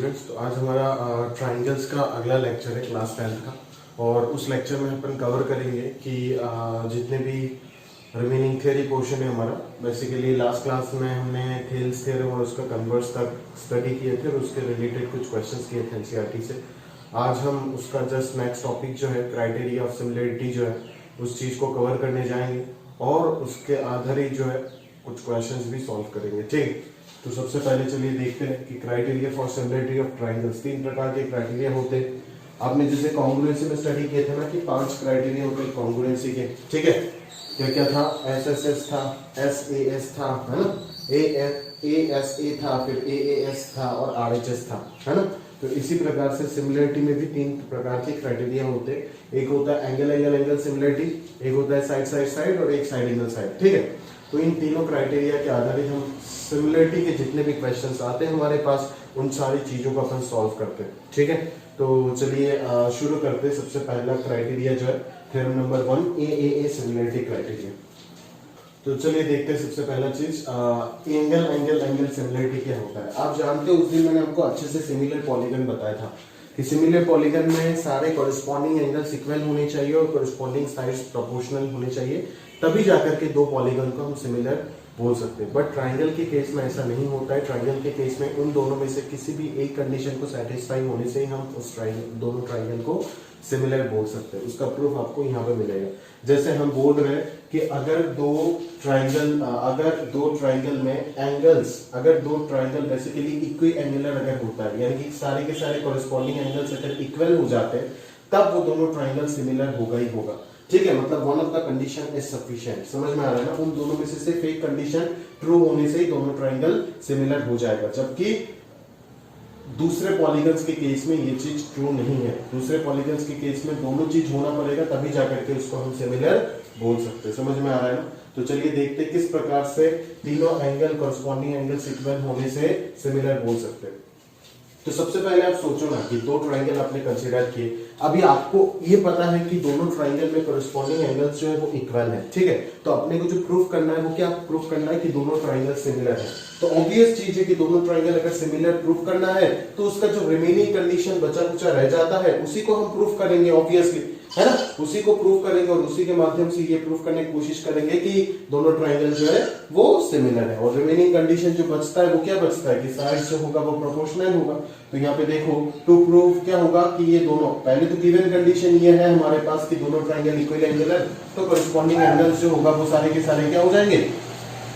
Students, तो आज हमारा ट्राइंगल्स का अगला लेक्चर है क्लास 10th का। और उस लेक्चर में अपन कवर करेंगे कि जितने भी रिमेनिंग थ्योरी पोर्शन है हमारा। बेसिकली लास्ट क्लास में हमने थेल्स थ्योरम और उसका कन्वर्स तक स्टडी किए थे और उसके रिलेटेड कुछ क्वेश्चंस किए थे एनसीईआरटी से। आज हम उसका जस्ट नेक्स्ट टॉपिक जो है क्राइटेरिया ऑफ सिमिलरिटी जो है उस चीज़ को कवर करने जाएंगे और उसके आधारित जो है कुछ क्वेश्चंस भी सॉल्व करेंगे। ठीक, तो सबसे पहले चलिए देखते हैं कि criteria for similarity of triangles. 3 प्रकार के क्राइटेरिया होते हैं। आपने जैसे कॉन्ग्रुएंसी में स्टडी किए थे ना कि 5 क्राइटेरिया होते हैं कॉन्ग्रुएंसी के। ठीक है, क्या क्या था? SSS था, SAS था, है ना, ASA था, फिर AAS था और RHS था, है ना। तो इसी प्रकार से सिमिलरिटी में भी 3 प्रकार के क्राइटेरिया होते हैं। एक होता है एंगल एंगल एंगल सिमिलरिटी, एक होता है साइड साइड साइड और एक साइड एंगल साइड। ठीक है, तो इन तीनों क्राइटेरिया के आधारित हम सिमिलरिटी के जितने भी क्वेश्चंस आते हैं हमारे पास उन सारी चीजों को अपन सॉल्व करते हैं। ठीक है, तो चलिए शुरू करते हैं। सबसे पहला क्राइटेरिया जो है theorem number 1 AAA similarity criteria. तो चलिए देखते हैं सबसे पहला चीज एंगल एंगल एंगल सिमिलरिटी क्या होता है। आप जानते हो उस दिन मैंने आपको अच्छे से सिमिलर पॉलीगन बताया था कि सिमिलर पॉलीगन में सारे कॉरेस्पॉन्डिंग एंगल्स इक्वल होने चाहिए और कॉरेस्पॉन्डिंग साइड्स प्रोपोर्शनल होने चाहिए, तभी जाकर के 2 पॉलीगन को हम सिमिलर बोल सकते हैं। बट ट्राइंगल के केस में ऐसा नहीं होता है। ट्राइंगल के केस में उन दोनों में से किसी भी एक कंडीशन को सेटिस्फाई होने से ही हम उस दोनों ट्राइंगल को सिमिलर बोल सकते हैं। उसका प्रूफ आपको यहाँ पे मिलेगा। जैसे हम बोल रहे हैं कि अगर दो ट्राइंगल में एंगल्स, अगर दो ट्राइंगल बेसिकली इक्वी एंगुलर अगर होता है, यानी कि सारे के सारे कॉरेस्पॉन्डिंग एंगल्स अगर इक्वल हो जाते हैं, तब वो दोनों ट्राइंगल सिमिलर होगा ही होगा। ठीक है, मतलब one of the condition is sufficient. समझ में आ रहा है ना? उन दोनों में से सिर्फ एक कंडीशन ट्रू होने से ही दोनों ट्राइंगल सिमिलर हो जाएगा, जबकि दूसरे पॉलीगन्स के केस में ये चीज ट्रू नहीं है। दूसरे पॉलीगन्स के केस में दोनों चीज होना पड़ेगा, तभी जाकर के उसको हम सिमिलर बोल सकते हैं। समझ में आ रहा है ना? तो चलिए देखते हैं किस प्रकार से तीनों एंगल कॉरेस्पॉन्डिंग एंगल्स इक्वल होने से सिमिलर बोल सकते हैं। तो सबसे पहले आप सोचो ना कि 2 ट्राइंगल आपने कंसीडर किए। अभी आपको ये पता है कि दोनों ट्राइंगल में कॉरेस्पॉन्डिंग एंगल्स जो है वो इक्वल है। ठीक है, तो अपने को जो प्रूफ करना है वो क्या प्रूफ करना है कि दोनों ट्राइंगल सिमिलर है। तो ऑब्वियस चीज है कि दोनों ट्राइंगल अगर सिमिलर प्रूफ करना है तो उसका जो रिमेनिंग कंडीशन बचा कुचा रह जाता है उसी को हम प्रूफ करेंगे, ऑब्वियसली, है ना। उसी को प्रूफ करेंगे और उसी के माध्यम से ये प्रूफ करने की कोशिश करेंगे कि दोनों ट्राइंगल जो है वो सिमिलर है। और रिमेनिंग कंडीशन जो बचता है वो क्या बचता है कि साइड जो होगा वो प्रोपोर्शनल होगा। तो यहाँ पे देखो टू प्रूव क्या होगा कि ये दोनों, पहले तो गिवन कंडीशन ये है हमारे पास कि दोनों ट्राइंगल इक्वल एंगुलर, तो कॉरेस्पॉन्डिंग एंगल्स जो होगा वो सारे के सारे क्या हो जाएंगे,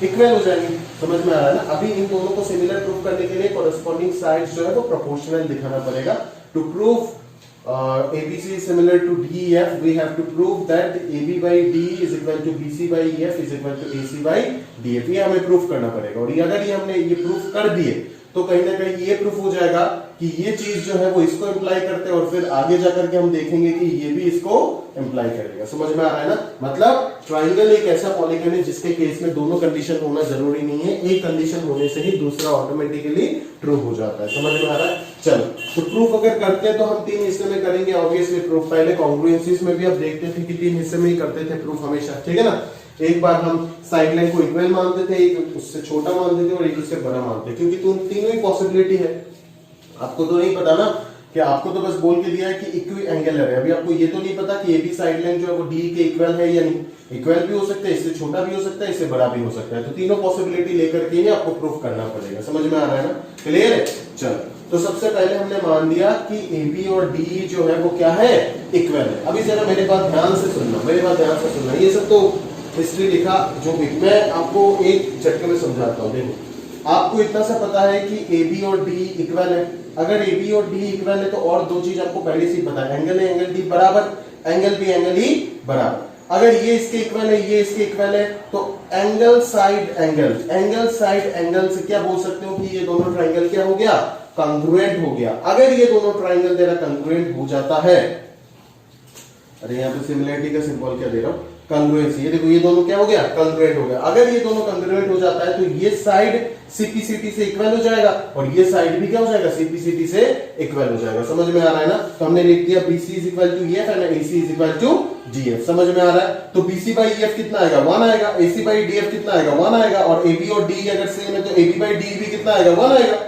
इक्वल हो जाएंगे। समझ में आ रहा है ना? अभी इन दोनों को सिमिलर प्रूव करने के लिए कॉरेस्पॉन्डिंग साइड्स जो है वो प्रोपोर्शनल दिखाना पड़ेगा। To prove ABC is similar to DEF, we have to prove that AB by D is equal to BC by EF is equal to AC by DF। ये हमें प्रूफ करना पड़ेगा। और अगर ये हमने ये प्रूफ कर दिए तो कहीं ना कहीं ये प्रूफ हो जाएगा कि ये चीज जो है वो इसको इम्प्लाई करते हैं और फिर आगे जाकर के हम देखेंगे कि ये भी इसको इम्प्लाई करेगा। समझ में आ रहा है ना? मतलब ट्राइंगल एक ऐसा पॉलीगन है जिसके केस में दोनों कंडीशन होना जरूरी नहीं है, एक कंडीशन होने से ही दूसरा ऑटोमेटिकली ट्रू हो जाता है। समझ में आ रहा है? चलो, तो प्रूफ अगर करते हैं तो हम 3 हिस्से में करेंगे ऑब्वियसली प्रूफ। पहले कॉन्ग्रुएंसीज में भी आप देखते थे कि 3 हिस्से में ही करते थे प्रूफ हमेशा। ठीक है ना? एक बार हम साइड लाइन को इक्वल मानते थे, एक उससे छोटा मानते थे और एक उससे बड़ा मानते थे, क्योंकि तीनों ही पॉसिबिलिटी है। आपको तो नहीं पता ना कि आपको तो बस बोल के दिया है कि इक्वी एंगुलर है। अभी आपको ये तो नहीं पता कि AB साइड लाइन जो है वो D के इक्वल है या नहीं। इक्वल भी हो सकता है, इससे छोटा भी हो सकता है, इससे बड़ा भी हो सकता है। तो तीनों पॉसिबिलिटी लेकर के ही आपको प्रूफ करना पड़ेगा। समझ में आ रहा है ना? क्लियर है? चलो, तो सबसे पहले हमने मान लिया कि AB और D जो है वो क्या है, इक्वल है। अभी जरा मेरे बात ध्यान से सुनना, मेरे बात ध्यान से सुनना। ये सब तो हिस्ट्री लिखा जो भी, मैं आपको एक झटके में समझाता हूँ। देखो, आपको इतना सा पता है कि AB और D इक्वल है। अगर AB और D इक्वल है तो और 2 चीज आपको पहले से ही पता है, एंगल है एंगल D बराबर, एंगल भी एंगल E बराबर। अगर ये इसके इक्वल है, ये इसके इक्वल है, तो angle side angle, angle side angle से क्या बोल सकते हो कि ये दोनों ट्राइंगल क्या हो गया, कॉन्ग्रुएंट हो गया। अगर ये दोनों ट्राइंगल तेरा कॉन्ग्रुएंट हो जाता है, अरे यहाँ पे सिमिलरिटी का सिंबल क्या दे रहा हूं, कॉन्ग्रुएंसी। ये देखो, ये दोनों क्या हो गया, कॉन्ग्रुएंट हो गया। अगर ये दोनों कॉन्ग्रुएंट हो जाता है तो ये साइड CPCT से इक्वल हो जाएगा और ये साइड भी क्या हो जाएगा, CPCT से इक्वल हो जाएगा। समझ में आ रहा है ना? तो हमने लिख दिया BC is equal to EF and AC is equal to DF। समझ में आ रहा है? तो BC by EF कितना आएगा, 1 आएगा। AC by DF कितना आएगा, 1 आएगा। और AB और D अगर सेम है तो AB by D भी कितना आएगा, 1 आएगा।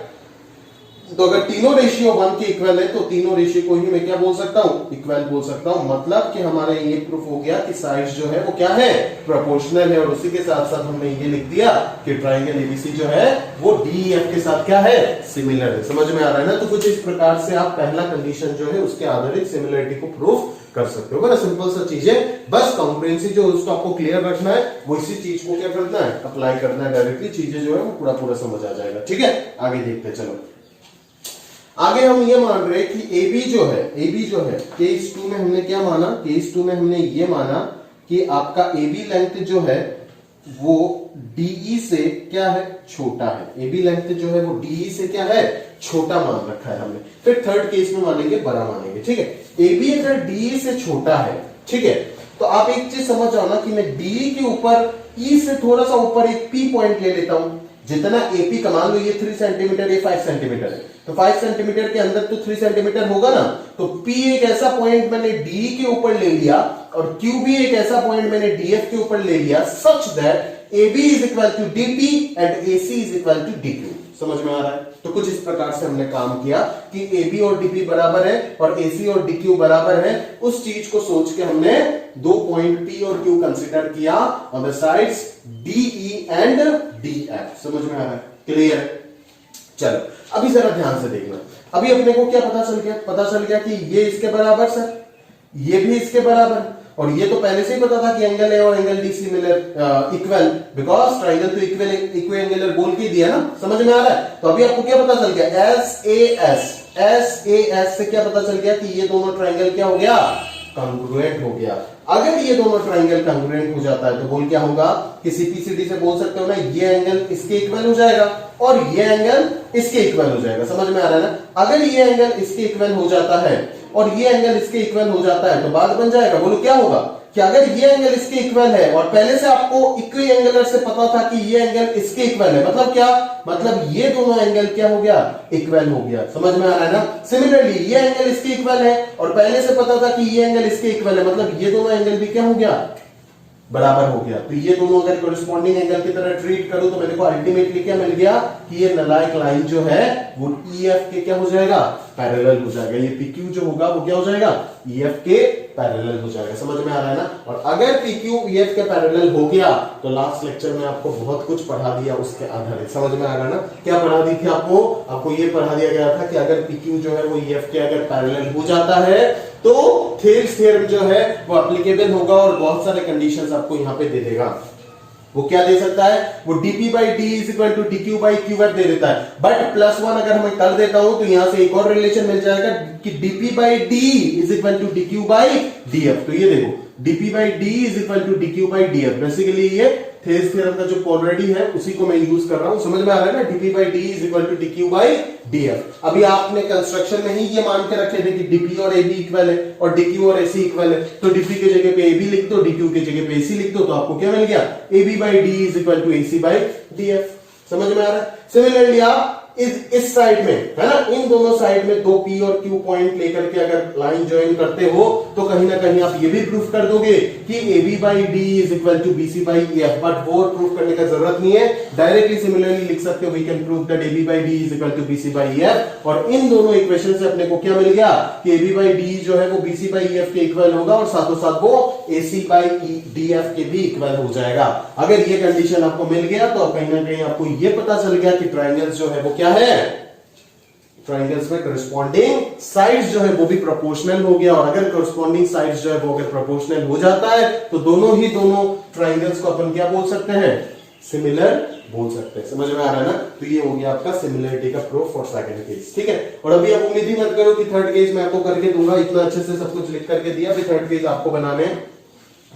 तो अगर तीनों रेशियो 1 के इक्वल है तो तीनों रेशियो को ही मैं क्या बोल सकता हूं, इक्वल बोल सकता हूं। मतलब कि हमारा ये प्रूफ हो गया कि साइड्स जो है वो क्या है, प्रोपोर्शनल है। और उसी के साथ साथ हमने ये लिख दिया कि ट्राइंगल एबीसी जो है वो डीईएफ के साथ क्या है, सिमिलर है। समझ में आ रहा है ना। तो कुछ इस प्रकार से आप पहला कंडीशन जो है उसके आधारित सिमिलरिटी को प्रूफ कर सकते हो। बड़ा सिंपल सा चीज है, बस कॉन्फ्रेंसी जो उसको आपको क्लियर रखना है, वो इसी चीज को क्या करना है, अप्लाई करना है डायरेक्टली। चीजें जो है वो पूरा पूरा समझ आ जाएगा। ठीक है, आगे देखते हैं। चलो आगे हम ये मान रहे हैं कि AB जो है केस 2 में हमने क्या माना, केस 2 में हमने ये माना कि आपका AB लेंथ जो है वो DE से क्या है, छोटा है। AB लेंथ जो है वो DE से क्या है, छोटा मान रखा है हमने। फिर थर्ड केस में मानेंगे, बड़ा मानेंगे। ठीक है, AB अगर DE से छोटा है, ठीक है, तो आप एक चीज समझ जाओ ना कि मैं DE के ऊपर E से थोड़ा सा ऊपर एक P पॉइंट ले लेता हूं। जितना AP का मान लो ये 3 सेंटीमीटर, ये 5 सेंटीमीटर है, तो 5 सेंटीमीटर के अंदर तो 3 सेंटीमीटर होगा ना। तो P एक ऐसा पॉइंट मैंने DE के ऊपर ले लिया और Q भी एक ऐसा पॉइंट मैंने DF के ऊपर ले लिया, such that AB is equal to DP and AC is equal to DQ। समझ में आ रहा है। तो कुछ इस प्रकार से हमने काम किया कि AB और DP बराबर है और AC और DQ बराबर है। उस चीज को सोच के हमने दो पॉइंट P और Q कंसीडर किया on the sides DE and DF। समझ में आ रहा है, क्लियर। चलो अभी जरा ध्यान से देखना। अभी अपने को क्या पता चल गया, पता चल गया कि ये इसके बराबर सर, ये भी इसके बराबर, और ये तो पहले से ही पता था कि एंगल ए और angle D similar equal, because triangle तो इक्वल एंगुलर बोल के दिया ना। समझ में आ रहा है। तो अभी आपको क्या पता चल गया, एस से क्या पता चल गया कि ये दोनों ट्राइंगल क्या हो गया, कॉन्ग्रुएंट हो गया। अगर ये दोनों ट्राइंगल कॉन्ग्रुएंट हो जाता है तो बोल क्या होगा कि सीपीसीडी से बोल सकते हो ना, ये एंगल इसके इक्वल हो जाएगा और ये एंगल इसके इक्वल हो जाएगा। समझ में आ रहा है ना। अगर ये एंगल इसके इक्वल हो जाता है और ये एंगल इसके इक्वल हो जाता है तो बात बन जाएगा। बोलो क्या होगा कि अगर ये एंगल इसके इक्वल है और पहले से आपको इक्वी एंगुलर से पता था कि ये एंगल इसके इक्वल है, मतलब क्या, मतलब ये दोनों एंगल क्या हो गया, इक्वल हो गया। समझ में आ रहा है ना। सिमिलरली ये एंगल इसके इक्वल है और पहले से पता था कि ये एंगल इसके इक्वल है, मतलब ये दोनों एंगल भी क्या हो गया, बराबर हो गया। तो ये दोनों अगर कोरिस्पॉन्डिंग एंगल की तरह ट्रीट करूं तो मेरे को अल्टीमेटली क्या मिल गया कि ये नलायक लाइन जो है वो EF के क्या हो जाएगा, पैरेलल हो जाएगा। ये PQ जो होगा वो क्या हो जाएगा, EF के पैरेलल हो जाएगा। समझ में आ रहा है ना। और अगर PQ EF के पैरेलल हो गया तो लास्ट लेक्चर में आपको बहुत कुछ पढ़ा दिया उसके आधारित। समझ में आ रहा है ना। क्या पढ़ा दी थी आपको ये पढ़ा दिया गया था कि अगर PQ जो है वो EF के अगर पैरेलल हो जाता है तो थेल्स थ्योरम जो है वो एप्लीकेबल होगा और बहुत सारे कंडीशंस आपको यहां पे दे देगा। वो क्या दे सकता है, वो dp by d is equal to dq by qf दे देता है। बट +1 अगर मैं कर देता हूं तो यहां से एक और रिलेशन मिल जाएगा कि dp by d is equal to dq by df। तो ये देखो dp by d is equal to dq by df, basically ये थेल्स थ्योरम का जो ऑलरेडी है उसी को मैं यूज कर रहा हूं। समझ में आ रहा है ना। dp by d is equal to dq by df। अभी आपने कंस्ट्रक्शन में ही ये मान के रखे थे कि dp और ab इक्वल है और dq और ac इक्वल है, तो dp के जगह पे ab लिख दो, dq के जगह पे ac लिख दो, तो आपको क्या मिल गया, ab by d is equal to ac by df। समझ में आ रहा है। सिमिलरली आप इस साइड में है ना, इन दोनों साइड में दो P और Q पॉइंट लेकर के अगर लाइन ज्वाइन करते हो तो कहीं ना कहीं आप ये भी प्रूफ कर दोगे कि AB by D is equal to BC by EF। But वो प्रूफ करने का जरूरत नहीं है, डायरेक्टली सिमिलरली लिख सकते हो, we can prove that AB by D is equal to BC by EF। और इन दोनों इक्वेशन से अपने को क्या मिल गया कि AB by D जो है वो BC by EF के इक्वल होगा और साथों साथ वो AC by DF के भी इक्वल हो जाएगा। अगर ये कंडीशन आपको मिल गया तो कहीं ना कहीं आपको ये पता चल गया कि ट्राइंगल्स जो है वो क्या है, ट्राइंगल्स में करस्पॉन्डिंग साइड्स जो है वो भी प्रोपोर्शनल हो गया। और अगर करस्पॉन्डिंग साइड्स जो है वो अगर प्रोपोर्शनल हो जाता है तो दोनों ट्राइंगल्स को अपन क्या बोल सकते हैं, सिमिलर बोल सकते हैं। समझ में आ रहा है ना। तो ये हो गया आपका सिमिलरिटी का प्रूफ फॉर सेकंड केस। ठीक है। और अभी आप उम्मीद ही मत करो कि थर्ड केस मैं आपको करके दूंगा, इतना अच्छे से सब कुछ लिख करके दिया। अभी थर्ड केस आपको बनाने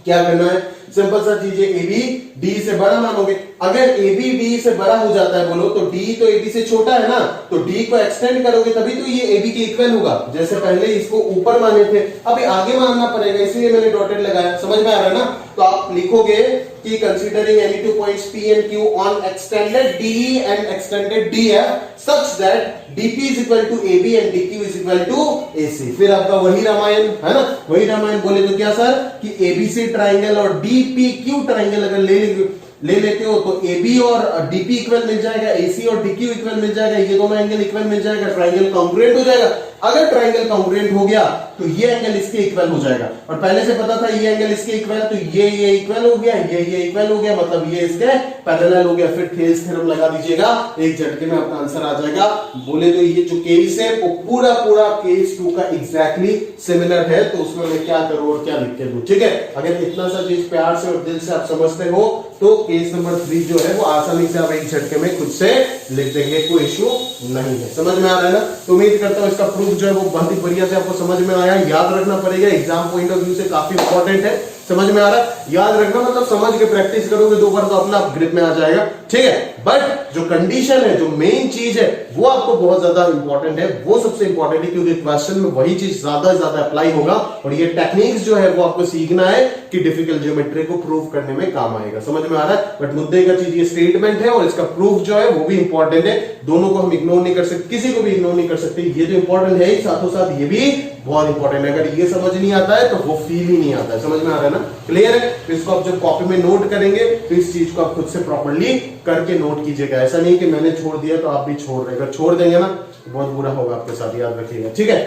क्या करना है, सिंपल सा चीज है, AB D से बड़ा मानोगे। अगर AB D से बड़ा हो जाता है बोलो तो D तो AB से छोटा है ना, तो D को एक्सटेंड करोगे तभी तो ये AB के इक्वल होगा। जैसे पहले इसको ऊपर माने थे अभी आगे मानना पड़ेगा, इसलिए मैंने डॉटेड लगाया। समझ में आ रहा है ना। तो आप लिखोगे कि considering any two points P and Q on extended DE and extended DF such that DP is equal to AB and DQ is equal to AC। फिर आपका वही रामायण है ना, वही रामायण बोले तो क्या सर कि ABC ट्राइंगल और DPQ ट्राइंगल अगर ले लेंगे ले लेते हो तो AB और DP इक्वल मिल जाएगा, AC और DQ इक्वल मिल जाएगा, ये दोनों एंगल इक्वल मिल जाएगा, ट्राइंगल कॉन्ग्रुएंट हो जाएगा। अगर ट्राइंगल कॉन्ग्रुएंट हो गया तो ये एंगल इसके इक्वल हो जाएगा, और पहले से पता था ये एंगल इसके इक्वल, तो ये इक्वल हो गया, ये इक्वल हो गया, मतलब ये इसके पैरेलल हो गया। फिर थेल्स थ्योरम लगा दीजिएगा, एक झटके में आपका आंसर आ जाएगा। बोले तो ये जो केस है वो पूरा केस 2 का एग्जैक्टली सिमिलर है, तो उसमें मैं क्या करूं और क्या लिख के दूं, ठीक है। अगर इतना सा चीज प्यार से और दिल से आप समझते हो तो केस नंबर 3 जो है वो आसानी से आप एक झटके में खुद से लिख देंगे, कोई इश्यू नहीं है। समझ में आ रहा है ना? तो उम्मीद करता हूं इसका प्रूफ जो है वो बहुत ही बढ़िया से आपको समझ में आया। याद रखना पड़ेगा, एग्जाम पॉइंट ऑफ व्यू से काफी इंपॉर्टेंट है। समझ में आ रहा है? याद रखना मतलब समझ के प्रैक्टिस करोगे 2 बार तो अपना ग्रिप में आ जाएगा, ठीक है। बट जो कंडीशन है, जो मेन चीज है वो आपको बहुत ज्यादा इंपॉर्टेंट है, वो सबसे इंपॉर्टेंट है, क्योंकि क्वेश्चन में वही चीज ज्यादा से ज्यादा अप्लाई होगा, और ये टेक्निक्स जो है वो आपको सीखना है कि डिफिकल्ट ज्योमेट्री को प्रूव करने में काम आएगा। समझ में आ रहा है? बट मुद्दे का चीज ये स्टेटमेंट है और इसका प्रूफ जो है वो भी इंपॉर्टेंट है। दोनों को हम इग्नोर नहीं कर सकते, किसी को भी इग्नोर नहीं कर सकते। ये जो इंपॉर्टेंट है साथों साथ ये भी बहुत इंपॉर्टेंट है। अगर ये समझ नहीं आता है तो वो फील ही नहीं आता है। समझ में आ रहा है ना? क्लियर है? तो इसको आप जब कॉपी में नोट करेंगे तो इस चीज को आप खुद से प्रॉपर्ली करके नोट कीजिएगा। ऐसा नहीं कि मैंने छोड़ दिया तो आप भी छोड़ रहे, अगर छोड़ देंगे ना तो बहुत बुरा होगा आपके साथ, याद रखिएगा, ठीक है।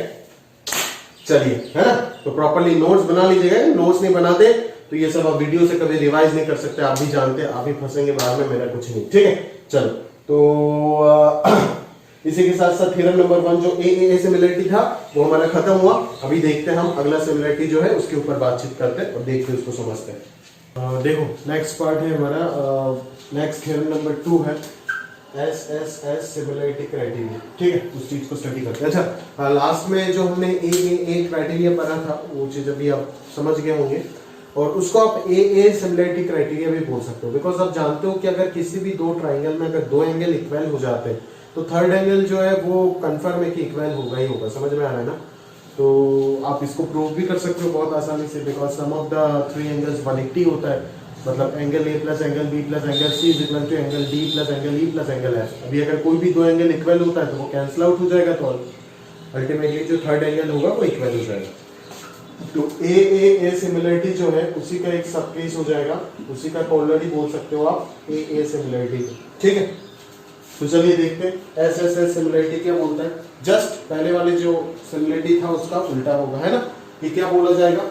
चलिए, है ना? तो प्रॉपर्ली नोट्स बना लीजिएगा। नोट्स नहीं बनाते तो ये सब आप वीडियो से कभी रिवाइज नहीं कर सकते, आप भी जानते हैं, आप भी फंसेंगे बाद में, मेरा कुछ नहीं, ठीक है। चलो, तो इसी के साथ साथ थ्योरम नंबर 1 जो ए सिमिलरिटी था वो हमारा खत्म हुआ। अभी देखते हैं हम अगला सिमिलरिटी जो है उसके ऊपर बातचीत करते हैं और देखते हैं उसको समझते हैं। देखो नेक्स्ट पार्ट है हमारा, नेक्स्ट थ्योरम नंबर 2 है एस सिमिलरिटी क्राइटेरिया, ठीक है। उस चीज को स्टडी करते हैं। अच्छा, लास्ट में जो हमने ए क्राइटेरिया पढ़ा था वो चीज अभी आप समझ गए होंगे, और उसको आप ए सिमिलरिटी क्राइटेरिया भी बोल सकते हो, बिकॉज आप जानते हो कि अगर किसी भी 2 ट्राइंगल में अगर 2 एंगल इक्वल हो जाते हैं तो थर्ड एंगल जो है वो कंफर्म है कि इक्वल होगा ही होगा। समझ में आ रहा है ना? तो आप इसको प्रूव भी कर सकते हो बहुत आसानी से, because sum of the 3 angles 180 होता है, मतलब angle A plus angle B plus angle C is equal to angle D plus angle E plus angle F. अभी अगर कोई भी 2 एंगल इक्वल होता है तो वो कैंसिल आउट हो जाएगा, तो अल्टीमेटली जो थर्ड एंगल होगा वो इक्वल हो जाएगा। तो ए सिमिलरिटी जो है उसी का एक सब केस हो जाएगा, उसी का कोलरी बोल सकते हो आप ए सिमिलरिटी, ठीक है। तो चलिए देखते हैं एस सिमिलरिटी क्या बोलता है। जस्ट पहले वाले जो सिमिलरिटी था उसका उल्टा होगा, है ना? कि क्या बोला जाएगा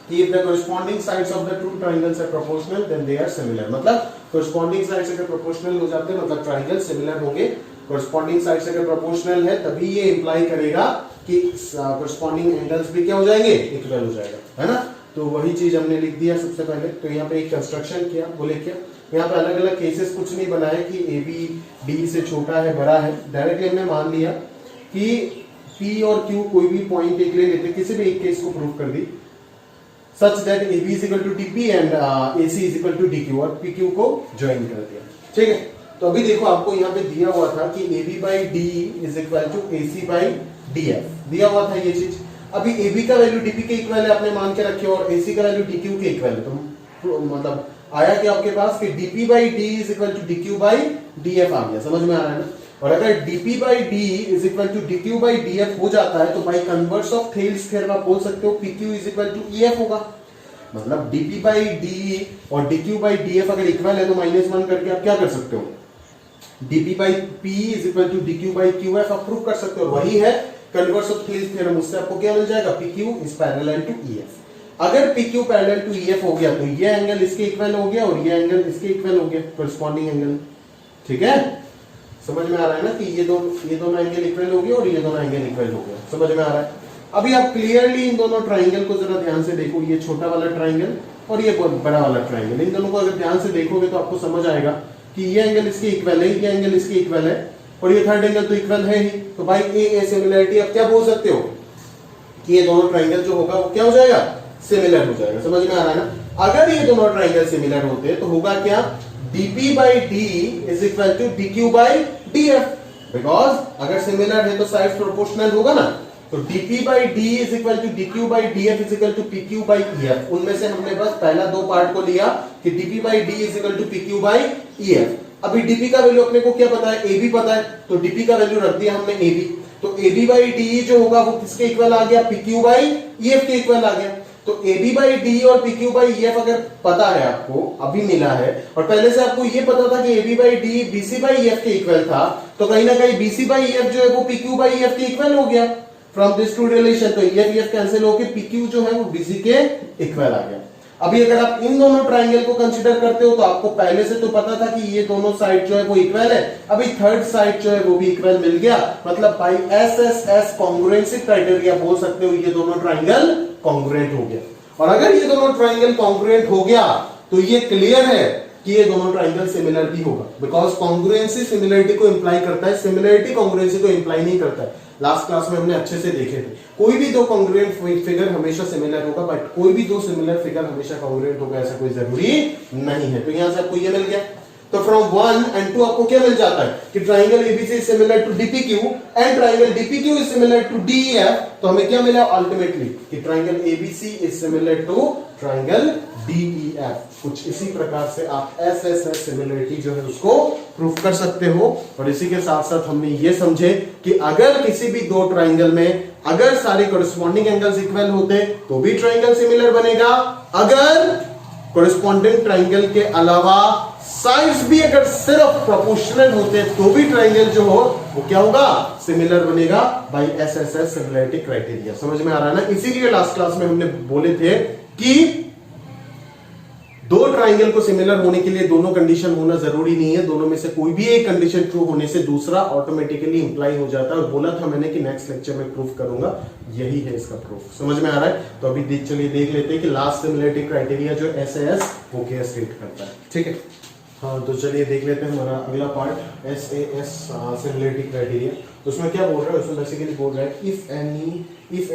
कि if the corresponding sides of the two triangles are proportional then they are similar। मतलब corresponding sides अगर proportional हो जाते हैं मतलब ट्राइंगल सिमिलर होंगे। corresponding sides अगर proportional है तभी ये इंप्लाई करेगा कि corresponding angles भी क्या हो जाएंगे, इक्वल हो जाएगा, है ना? तो वही चीज हमने लिख दिया सबसे पहले। तो यहाँ पे एक कंस्ट्रक्शन किया, बोले क्या यहाँ पे अलग अलग केसेस कुछ नहीं बनाए कि ए बी डी से छोटा है बड़ा है, डायरेक्टली हमने मान लिया कि पी और क्यू कोई भी पॉइंट एक ले लेते, किसी भी एक केस को प्रूव कर दी such that A B is equal to D P and A C is equal to D Q, और पी क्यू को ज्वाइन कर दिया, ठीक है। तो अभी देखो आपको यहाँ पे दिया हुआ था कि A B by D is equal to A C by D F, दिया हुआ था ये चीज। अभी ए बी का वैल्यू डी पी के इक्वल है आपने मान के रखे, और ए सी का वैल्यू डी क्यू के इक्वल है, तो मतलब आया कि आपके पास कि dp by D is equal to dq by df आ गया। समझ में आ रहा है ना? और अगर dp by D is equal to dq by df हो जाता है तो by converse of Thales theorem आप बोल सकते हो pq is equal to ef होगा। मतलब dp बाई डी और dq बाई df अगर इक्वल है तो -1 करके आप क्या कर सकते हो, dp by p is equal to dq by qf आप प्रूव कर सकते हो। वही है कन्वर्स ऑफ थेल्स थ्योरम, उससे आपको क्या मिल जाएगा, pq is parallel to ef। अगर PQ पैरेलल टू EF हो गया तो ये एंगल इसके इक्वल हो गया और ये एंगल इसके इक्वल हो गया, कॉरस्पॉन्डिंग एंगल, ठीक है। समझ में आ रहा है ना कि ये दोनों एंगल इक्वल हो गए और ये दोनों एंगल इक्वल हो गए। समझ में आ रहा है? अभी आप क्लियरली इन दोनों ट्राइंगल को जरा ध्यान से देखो, ये छोटा वाला ट्राइंगल और ये बड़ा वाला ट्राइंगल, इन दोनों को अगर ध्यान से देखोगे तो आपको समझ आएगा कि ये एंगल इसके इक्वल है, ये एंगल इसके इक्वल है और ये थर्ड एंगल तो इक्वल है ही। तो भाई ए सिमिलरिटी आप क्या बोल सकते हो कि ये दोनों ट्राइंगल जो होगा वो क्या हो जाएगा, सिमिलर हो जाएगा। समझ में आ रहा है ना? अगर ये दोनों ट्राइंगल सिमिलर होते तो होगा क्या, dp by D is equal to dq by df, because अगर सिमिलर है तो साइड्स प्रोपोर्शनल होगा ना। तो dp by D is equal to dq by df is equal to pq by ef। उनमें से हमने बस पहला 2 पार्ट को लिया कि dp by D is equal to pq by ef। अभी dp का वैल्यू अपने को क्या पता है, ab पता है, तो dp का वैल्यू रख दिया हमने ab। तो ab बाई डी जो होगा वो किसके इक्वल आ गया, pq बाई ef के इक्वल आ गया। तो AB बाई डी और PQ बाई EF अगर पता है आपको, अभी मिला है, और पहले से आपको ये पता था कि AB by D BC by EF के इक्वल था, तो कहीं ना कहीं BC बाई EF जो है वो PQ बाई EF के इक्वल हो गया फ्रॉम दिस टू रिलेशन। तो EF कैंसिल होकर PQ जो है वो BC के इक्वल आ गया। अभी अगर आप इन दोनों ट्राइंगल को कंसीडर करते हो तो आपको पहले से तो पता था कि ये दोनों साइड जो है वो इक्वल है, अभी थर्ड साइड जो है वो भी इक्वल मिल गया, मतलब बाय SSS कॉन्ग्रुएंसी क्राइटेरिया बोल सकते हो ये दोनों ट्राइंगल कॉन्ग्रुएंट हो गया। और अगर ये दोनों ट्राइंगल कॉन्ग्रुएंट हो गया तो ये क्लियर है कि ये दोनों ट्राइंगल सिमिलर भी होगा, बिकॉज कॉन्ग्रुएंसी सिमिलरिटी को इंप्लाई करता है, सिमिलरिटी कॉन्ग्रुएंसी को इंप्लाई नहीं करता है। लास्ट क्लास में हमने अच्छे से देखे थे, कोई भी दो कॉन्ग्रुएंट फिगर हमेशा सिमिलर होगा, बट कोई भी दो सिमिलर फिगर हमेशा कॉन्ग्रुएंट होगा ऐसा कोई जरूरी नहीं है। तो यहां से आपको ये मिल गया। तो फ्रॉम 1 and 2 आपको क्या मिल जाता है कि triangle ABC is similar to DPQ and triangle DPQ is similar to DEF। तो हमें क्या मिला अल्टीमेटली कि triangle ABC is similar to triangle DEF। कुछ इसी प्रकार से आप SSS सिमिलरिटी जो है उसको प्रूफ कर सकते हो। और इसी के साथ साथ हमने ये समझे कि अगर किसी भी दो ट्राइंगल में अगर सारे कोरिस्पोंडिंग एंगल्स इक्वल होते तो भी ट्राइंगल सिमिलर बनेगा, अगर कोरिस्पोंडिंग ट्राइंगल के अलावा साइड्स भी अगर सिर्फ प्रोपोर्शनल होते तो भी ट्राइंगल जो हो वो क्या होगा सिमिलर बनेगा बाय SSS सिमिलरिटी क्राइटेरिया। समझ में आ रहा है ना? इसीलिए लास्ट क्लास में हमने बोले थे कि दो ट्राइंगल को सिमिलर होने के लिए दोनों कंडीशन होना जरूरी नहीं है, दोनों में से कोई भी एक कंडीशन ट्रू होने से दूसरा ऑटोमेटिकली इंप्लाई हो जाता है। और बोला था मैंने कि नेक्स्ट लेक्चर में प्रूफ करूंगा, यही है इसका प्रूफ। समझ में आ रहा है? तो अभी चलिए देख लेते हैं कि लास्ट सिमिलरिटी क्राइटेरिया जो SAS वो क्या स्टेट करता है। ठीक है, हाँ तो चलिए देख लेते हैं हमारा अगला पार्ट SAS सिमिलरिटी क्राइटेरिया। तो उसमें क्या बोल रहा है? उसमें बेसिकली बोल रहा है if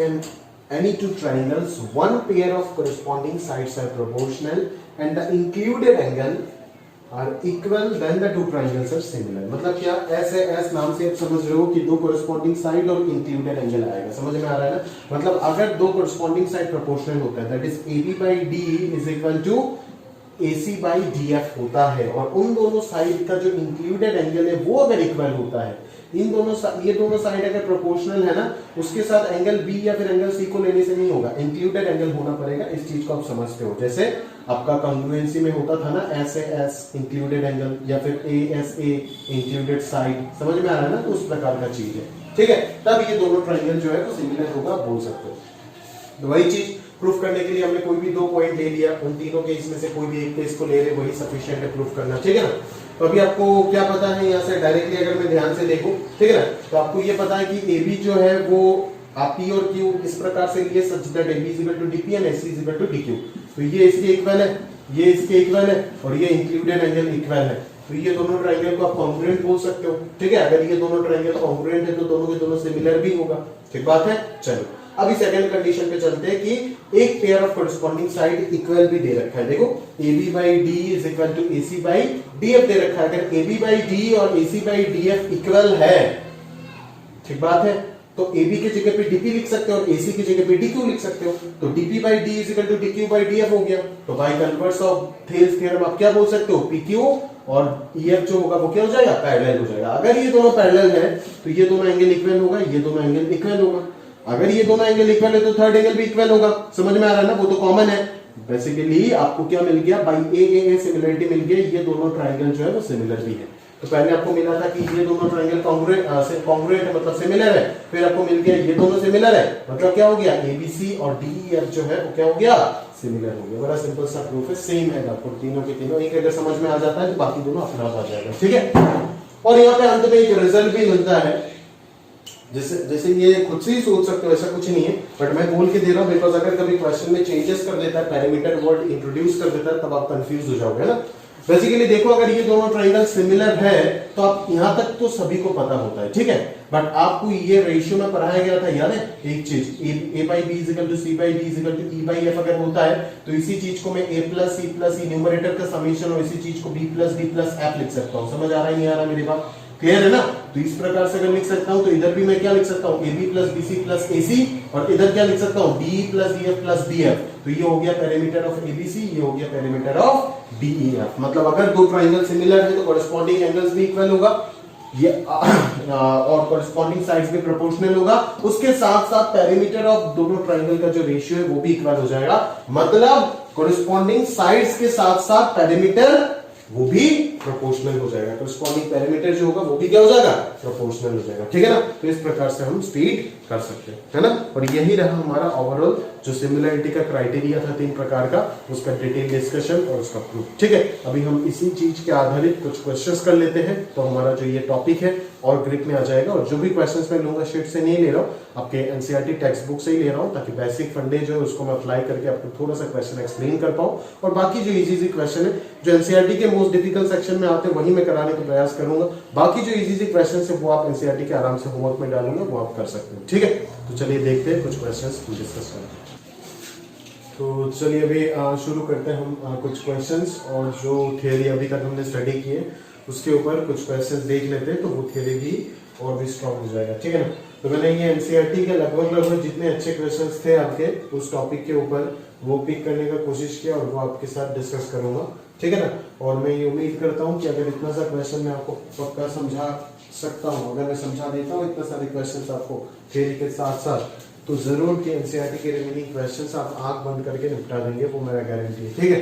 any two triangles, one pair of corresponding sides are proportional and the included angle are equal, then the two triangles are similar। मतलब क्या SAS नाम से आप समझ रहे हो कि दो corresponding side और included angle आएगा। समझ में आ रहा है ना? मतलब अगर दो corresponding side proportional होता है, that is AB by D is equal to AC by DF होता है, और उन दोनों साइड का जो इंक्लूडेड एंगल है वो अगर इक्वल होता है, इन दोनों ये दोनों साइड अगर प्रोपोर्शनल है ना, उसके साथ एंगल B या फिर एंगल C को लेने से नहीं होगा, इंक्लूडेड एंगल होना पड़ेगा। इस चीज को आप समझते हो, जैसे आपका कॉन्ग्रुएंसी में होता था ना SAS इंक्लूडेड एंगल या फिर ASA इंक्लूडेड साइड। समझ में आ रहा है ना? तो उस प्रकार का चीज है। ठीक है, तब ये दोनों ट्राइंगल जो है वो सिमिलर होगा बोल सकते हो। तो वही चीज प्रूफ करने के लिए हमने कोई भी दो पॉइंट ले लिया, उन तीनों केस में से कोई भी एक केस को ले रहे, वही सफिशिएंट है प्रूफ करना। ठीक है ना? तो अभी आपको क्या पता है यहाँ से डायरेक्टली अगर मैं ध्यान से देखूं, ठीक है ना, तो आपको ये पता है कि AB जो है वो आप P और Q इस प्रकार से लिए such that AB is equal to DP and AC is equal to DQ। तो ये इसके इक्वल है, ये इसके इक्वल है, और ये इंक्लूडेड एंगल इक्वल है। तो ये दोनों ट्राइंगल को आप कॉन्ग्रुएंट बोल सकते हो। ठीक है, अगर ये दोनों ट्राइंगल कॉन्ग्रुएंट है तो दोनों के दोनों सिमिलर भी होगा। ठीक बात है? चलो अभी सेकंड कंडीशन पे चलते हैं कि एक पेयर ऑफ कोरिस्पोंडिंग साइड इक्वल भी दे रखा है। देखो AB by D is equal to AC by DF दे रखा है। अगर AB by D और AC by DF इक्वल है, ठीक बात है, तो AB की जगह पे DP लिख सकते हो और AC की जगह पे DQ लिख सकते हो। तो DP by D is equal to DQ by DF हो गया। तो by converse of Thales theorem आप क्या बोल सकते हो? PQ और EF जो होगा वो क्या हो जाएगा? पैरेलल हो जाएगा। अगर ये दोनों पैरेलल है तो ये दोनों एंगल इक्वल होगा, ये दोनों एंगल इक्वल होगा। अगर ये दोनों एंगल इक्वल है तो थर्ड एंगल भी इक्वल होगा। समझ में आ रहा है ना? वो तो कॉमन है। बेसिकली आपको क्या मिल गया? बाय AAA सिमिलरिटी मिल गया, ये दोनों ट्राइंगल जो है वो सिमिलर भी है। तो पहले आपको मिला था कि ये दोनों ट्राइंगल कॉन्ग्रुएंट है, मतलब सिमिलर है। फिर आपको मिल गया ये दोनों सिमिलर है, मतलब क्या हो गया? ABC और DEF जो है वो क्या हो गया? सिमिलर हो गया। बड़ा सिंपल सा प्रूफ है, सेम है आपको तीनों के तीनों। एक अगर समझ में आ जाता है तो बाकी दोनों अपना आप आ जाएगा। ठीक है, और यहाँ पे अंत में एक रिजल्ट भी मिलता है, जैसे ये खुद से ही सोच सकते हो, ऐसा कुछ नहीं है, बट मैं बोल के दे रहा हूं बिकॉज अगर कभी क्वेश्चन में चेंजेस कर देता है, पैरामीटर वर्ड इंट्रोड्यूस कर देता है, तब आप कंफ्यूज हो जाओगे ना। बेसिकली देखो, अगर ये दोनों ट्राइंगल सिमिलर है तो आप यहां तक तो सभी को पता होता है। ठीक है, बट आपको ये रेशियो में पढ़ाया गया था, याद है एक चीज, A by B is equal to C by D is equal to E by F अगर होता है तो इसी चीज को मैं A plus C plus E numerator का समेशन और इसी चीज को B plus D plus F लिख सकता हूं। समझ आ रहा है नहीं आ रहा मेरी बात? क्लियर है ना? तो इस प्रकार से अगर लिख सकता हूं तो इधर भी मैं क्या लिख सकता हूं? AB plus BC plus AC, और इधर क्या लिख सकता हूं? DE plus DF plus DF। तो ये हो गया पेरीमीटर ऑफ ABC, ये हो गया पेरीमीटर ऑफ DEF। मतलब अगर दो ट्राइंगल सिमिलर है तो कॉरेस्पॉन्डिंग एंगल्स भी इक्वल होगा। ये और कॉरेस्पॉन्डिंग साइड्स भी प्रोपोर्शनल होगा, उसके साथ साथ पेरीमीटर ऑफ दोनों ट्राइंगल का जो रेशियो है वो भी इक्वल हो जाएगा। मतलब कॉरेस्पॉन्डिंग साइड्स के साथ साथ पेरीमीटर वो भी प्रोपोर्शनल हो जाएगा। कॉरेस्पॉन्डिंग पेरीमीटर जो होगा वो भी क्या हो जाएगा, प्रोपोर्शनल हो जाएगा। ठीक है ना, तो इस प्रकार से हम स्पीड कर सकते हैं, है ना। और यही रहा हमारा ओवरऑल जो सिमिलरिटी का क्राइटेरिया था 3 प्रकार का, उसका डिटेल डिस्कशन और उसका प्रूफ। ठीक है, अभी हम इसी चीज के आधारित कुछ क्वेश्चंस कर लेते हैं, तो हमारा जो ये टॉपिक है और ग्रिप में आ जाएगा। और जो भी क्वेश्चंस मैं लूंगा शीट से नहीं ले रहा हूँ, आपके एनसीईआरटी टेक्स्ट बुक से ही ले रहा हूँ, ताकि बेसिक फंडे जो है उसको मैं अप्लाई करके आपको थोड़ा सा क्वेश्चन एक्सप्लेन कर पाऊँ। और बाकी जो इजी क्वेश्चन है जो एनसीईआरटी के मोस्ट डिफिकल्ट सेक्शन में आते हैं वही मैं कराने का प्रयास करूंगा। बाकी जो इजी क्वेश्चन है वो आप एनसीईआरटी के आराम से होमवर्क में डालूंगा, वो आप कर सकते हो। ठीक है, तो चलिए देखते हैं कुछ क्वेश्चंस डिस्कस करते हैं। तो चलिए अभी शुरू करते हैं हम कुछ क्वेश्चंस, और जो थियरी अभी तक हमने स्टडी की है उसके ऊपर कुछ क्वेश्चंस देख लेते हैं, तो वो थियरी भी और भी स्ट्रॉन्ग हो जाएगा। ठीक है ना, तो मैंने ये एनसीईआरटी के लगभग जितने अच्छे क्वेश्चंस थे आपके उस टॉपिक के ऊपर वो पिक करने का कोशिश किया और वो आपके साथ डिस्कस करूंगा। ठीक है ना, और मैं ये उम्मीद करता हूँ कि अगर इतना सा क्वेश्चन मैं आपको पक्का समझा सकता हूँ, अगर मैं समझा देता हूँ इतना सारे क्वेश्चन आपको थियरी के साथ साथ, तो जरूर कि एनसीईआरटी के रिमेनिंग क्वेश्चंस आप आंख बंद करके निपटा देंगे, वो मेरा गारंटी है। ठीक है,